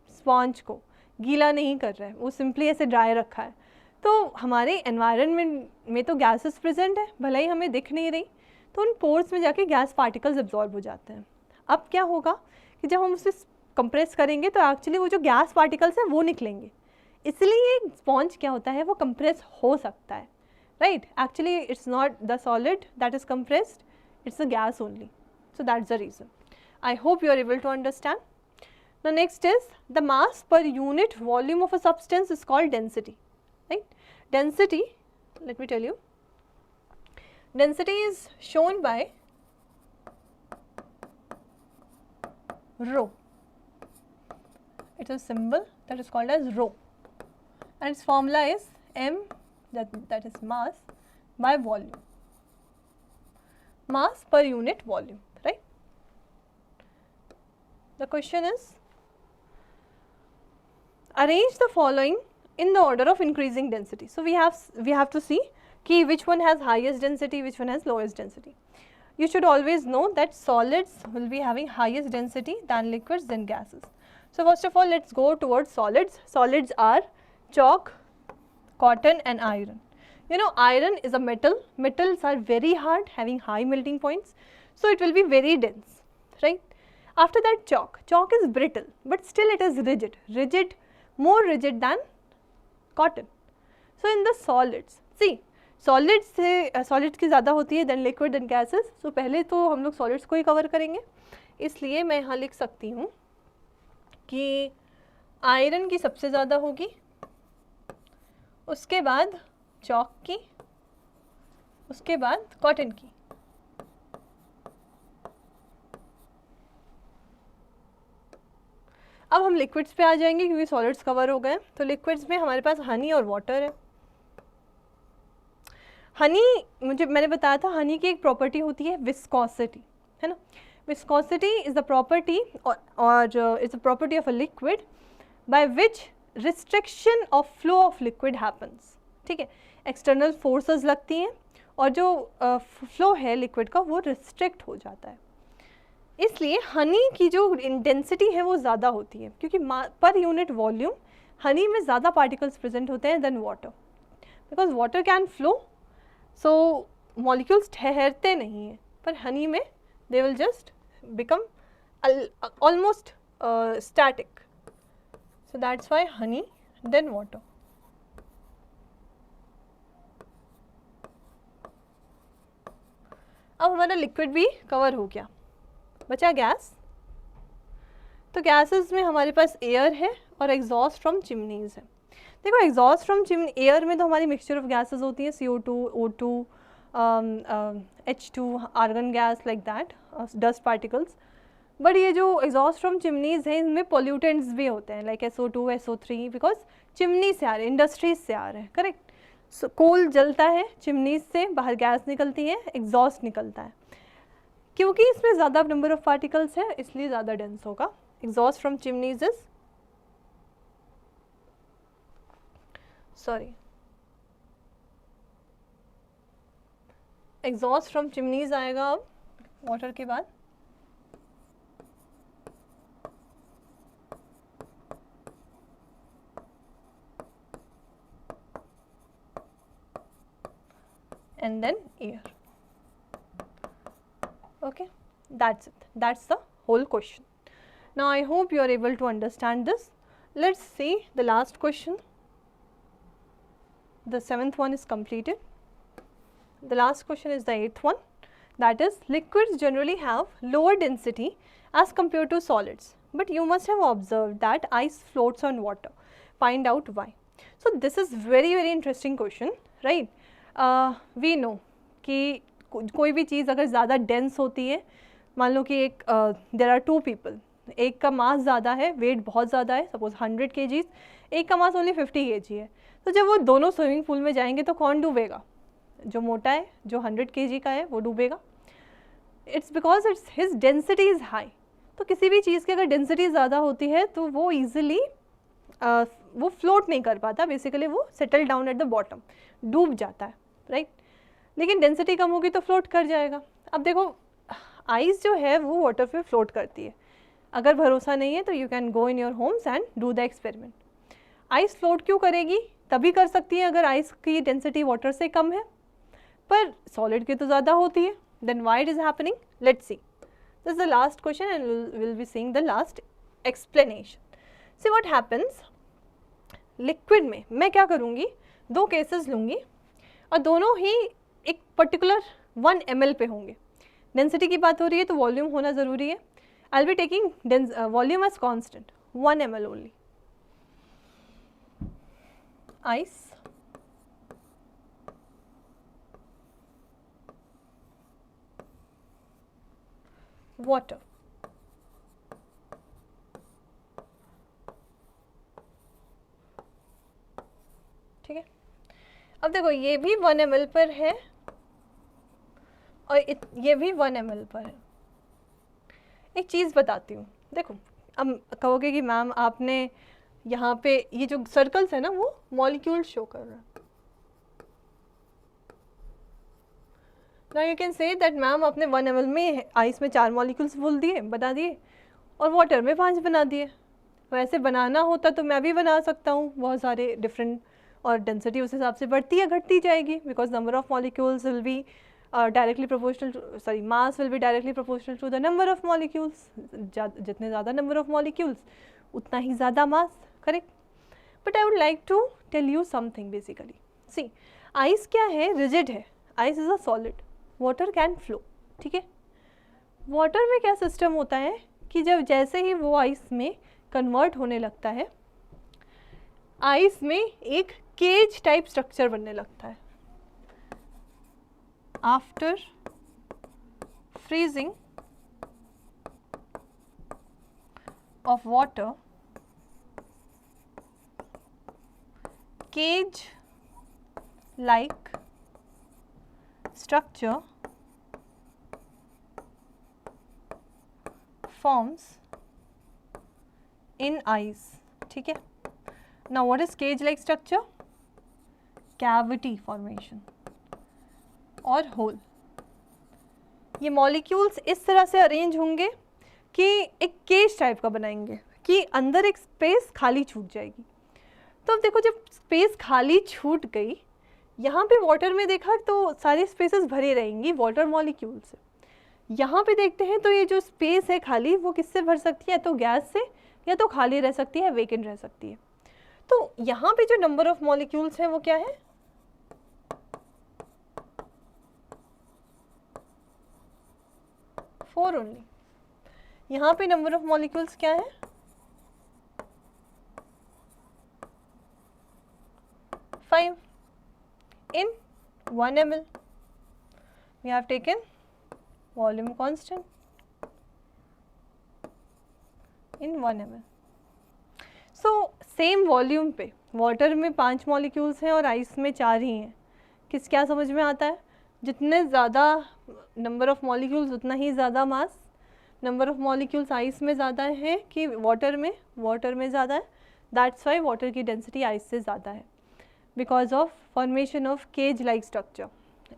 स्पॉन्ज को गीला नहीं कर रहे हैं, वो सिंपली ऐसे ड्राई रखा है, तो हमारे एनवायरनमेंट में तो गैसेस प्रेजेंट है, भले ही हमें दिख नहीं रही, तो उन पोर्स में जाके गैस पार्टिकल्स एब्जॉर्ब हो जाते हैं. अब क्या होगा कि जब हम उसे कंप्रेस करेंगे तो एक्चुअली वो जो गैस पार्टिकल्स हैं वो निकलेंगे, इसलिए स्पॉन्ज क्या होता है, वो कंप्रेस हो सकता है. Right, actually it's not the solid that is compressed, it's a gas only. So that's the reason. I hope you are able to understand. The next is the mass per unit volume of a substance is called density. Right? Density, let me tell you. Density is shown by rho. It is a symbol that is called as rho, and its formula is m, that is mass by volume. Mass per unit volume. The question is, arrange the following in the order of increasing density. So we have to see ki which one has highest density, which one has lowest density. You should always know that solids will be having highest density than liquids than gases. So first of all, let's go towards solids. Solids are chalk, cotton and iron. You know, iron is a metal. Metals are very hard, having high melting points, so it will be very dense, right? After that, chalk. Chalk is brittle, but still it is rigid, more rigid than cotton. So in the solids, see, solids की ज़्यादा होती है than liquid than gases. So पहले तो हम लोग solids को ही cover करेंगे, इसलिए मैं यहाँ लिख सकती हूँ कि आयरन की सबसे ज़्यादा होगी, उसके बाद चॉक की, उसके बाद कॉटन की. अब हम लिक्विड्स पे आ जाएंगे क्योंकि सॉलिड्स कवर हो गए. तो लिक्विड्स में हमारे पास हनी और वाटर है. हनी, मैंने बताया था हनी की एक प्रॉपर्टी होती है विस्कोसिटी, है ना. विस्कोसिटी इज द प्रॉपर्टी और is the property of a liquid by which restriction of flow of liquid happens. ठीक है, एक्सटर्नल फोर्सेस लगती हैं और जो फ्लो है लिक्विड का वो रिस्ट्रिक्ट हो जाता है. इसलिए हनी की जो इंटेंसिटी है वो ज़्यादा होती है क्योंकि पर यूनिट वॉल्यूम हनी में ज़्यादा पार्टिकल्स प्रेजेंट होते हैं than water, because water can flow, so molecules ठहरते नहीं हैं, पर हनी में they will just become almost static. So that's why honey than water. अब हमारा लिक्विड भी कवर हो गया, बचा गैस. तो गैसेस में हमारे पास एयर है और एग्जॉस्ट फ्रॉम चिमनीज़ है. देखो, एग्जॉस्ट फ्रॉम चिमनी, एयर में तो हमारी मिक्सचर ऑफ गैसेस होती हैं, CO2, O2, H2, argon gas, like that, dust particles. But ये जो एग्जॉस्ट फ्रॉम चिमनीज़ है इनमें पोल्यूटेंट्स भी होते हैं, like SO2, SO3, because chimney से आ रहे हैं, इंडस्ट्रीज से आ रहे हैं. करेक्ट. कोल जलता है, चिमनीज से बाहर गैस निकलती है, एग्जॉस्ट निकलता है. क्योंकि इसमें ज़्यादा नंबर ऑफ पार्टिकल्स है इसलिए ज़्यादा डेंस होगा. Exhaust from chimneys is exhaust from chimneys आएगा अब वाटर के बाद. And then air. Okay, that's it. That's the whole question. Now I hope you are able to understand this. Let's see the last question. The 7th one is completed. The last question is the 8th one, that is liquids generally have lower density as compared to solids, but you must have observed that ice floats on water. Find out why. So this is very interesting question, right? We know कि कोई भी चीज़ अगर ज़्यादा dense होती है, मान लो कि एक देर आर 2 पीपल, एक का मास ज़्यादा है, वेट बहुत ज़्यादा है, सपोज 100 kg, एक का मास ओनली 50 kg है, तो जब वो दोनों स्विमिंग पूल में जाएंगे तो कौन डूबेगा? जो मोटा है, जो 100 kg का है, वो डूबेगा. It's because it's his density is high. तो किसी भी चीज़ की अगर डेंसिटी ज़्यादा होती है तो वो ईजिली वो फ्लोट नहीं कर पाता, बेसिकली वो settle down at the bottom, डूब जाता है, राइट? लेकिन डेंसिटी कम होगी तो फ्लोट कर जाएगा. अब देखो आइस जो है वो वाटर पे फ्लोट करती है. अगर भरोसा नहीं है तो you can go in your homes and do the experiment. Ice float क्यों करेगी? तभी कर सकती है अगर आइस की डेंसिटी वाटर से कम है, पर सॉलिड की तो ज़्यादा होती है. Then why it is happening? Let's see. This is the last question and will be seeing the last explanation. See what happens. Liquid में मैं क्या करूँगी, 2 केसेस लूँगी और दोनों ही एक पर्टिकुलर 1 ml पे होंगे. डेंसिटी की बात हो रही है तो वॉल्यूम होना ज़रूरी है. I will be taking volume as constant, 1 ml only. Ice, water. ठीक है. अब देखो ये भी 1 ml पर है और ये भी 1 ml पर है. एक चीज़ बताती हूँ. देखो अब कहोगे कि मैम आपने यहाँ पे ये जो सर्कल्स है ना वो मॉलिक्यूल शो कर रहा है. Now you can say that ma'am आपने 1 ml में आइस में 4 मॉलिक्यूल्स बोल दिए, बता दिए, और वाटर में 5 बना दिए. वैसे बनाना होता तो मैं भी बना सकता हूँ बहुत सारे डिफरेंट, और डेंसिटी उस हिसाब से बढ़ती या घटती जाएगी, because number of molecules will be directly proportional to, sorry, mass will be directly proportional to the number of molecules. जितने ज़्यादा नंबर ऑफ मॉलिक्यूल्स उतना ही ज़्यादा mass, correct? But I would like to tell you something. Basically see, ice क्या है? Rigid है. Ice is a solid. Water can flow. ठीक है. वाटर में क्या सिस्टम होता है कि जब जैसे ही वो आइस में कन्वर्ट होने लगता है, आइस में एक केज टाइप स्ट्रक्चर बनने लगता है. After freezing of water, cage like structure forms in ice. ठीक है. Now what is cage like structure? Cavity formation और hole. ये मॉलिक्यूल्स इस तरह से अरेंज होंगे कि एक केज टाइप का बनाएंगे कि अंदर एक स्पेस खाली छूट जाएगी. तो अब देखो जब स्पेस खाली छूट गई, यहाँ पे वाटर में देखा तो सारी स्पेसेस भरी रहेंगी वाटर मॉलिक्यूल से. यहाँ पे देखते हैं तो ये जो स्पेस है खाली वो किससे भर सकती है? तो गैस से, या तो खाली रह सकती है, वेकेंट रह सकती है. तो यहाँ पे जो नंबर ऑफ मॉलिक्यूल्स हैं वो क्या है? Four only. यहाँ पे नंबर ऑफ मॉलिक्यूल्स क्या है? 5. In 1 ml we have taken volume constant in 1 ml. So same volume पे वाटर में 5 मॉलिक्यूल्स हैं और आइस में 4 ही हैं. क्या समझ में आता है? जितने ज़्यादा नंबर ऑफ मॉलिक्यूल्स उतना ही ज़्यादा mass. Number of molecules ice में ज़्यादा है कि वाटर में ज़्यादा है. दैट्स वाई वाटर की डेंसिटी आइस से ज़्यादा है, because of formation of cage like structure.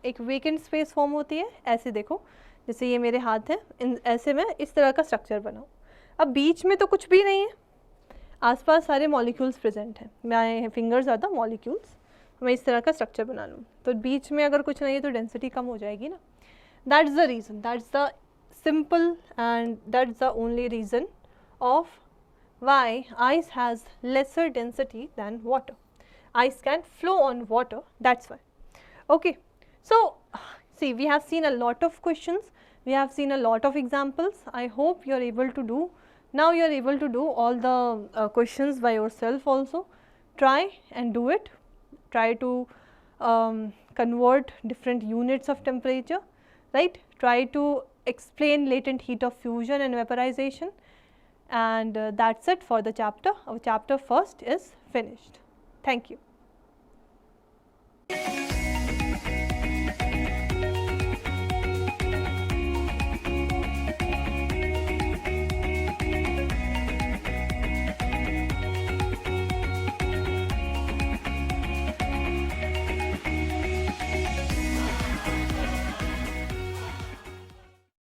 एक वेकेंट स्पेस फॉर्म होती है. ऐसे देखो, जैसे ये मेरे हाथ है, इन ऐसे में इस तरह का स्ट्रक्चर बनाओ. अब बीच में तो कुछ भी नहीं है, आसपास सारे मॉलिक्यूल्स प्रेजेंट हैं. मैं फिंगर्स ज़्यादा मॉलिक्यूल्स, मैं इस तरह का स्ट्रक्चर बना लूँ तो बीच में अगर कुछ नहीं है तो डेंसिटी कम हो जाएगी ना. That's the reason, that's the simple and that's the only reason of why ice has lesser density than water. Ice can flow on water, that's why. Okay. So, see, we have seen a lot of questions, we have seen a lot of examples. I hope you are able to do, now you are able to do all the questions by yourself also. Try and do it, try to convert different units of temperature, right. Try to explain latent heat of fusion and vaporization, and that is it for the chapter. Our chapter first is finished. Thank you.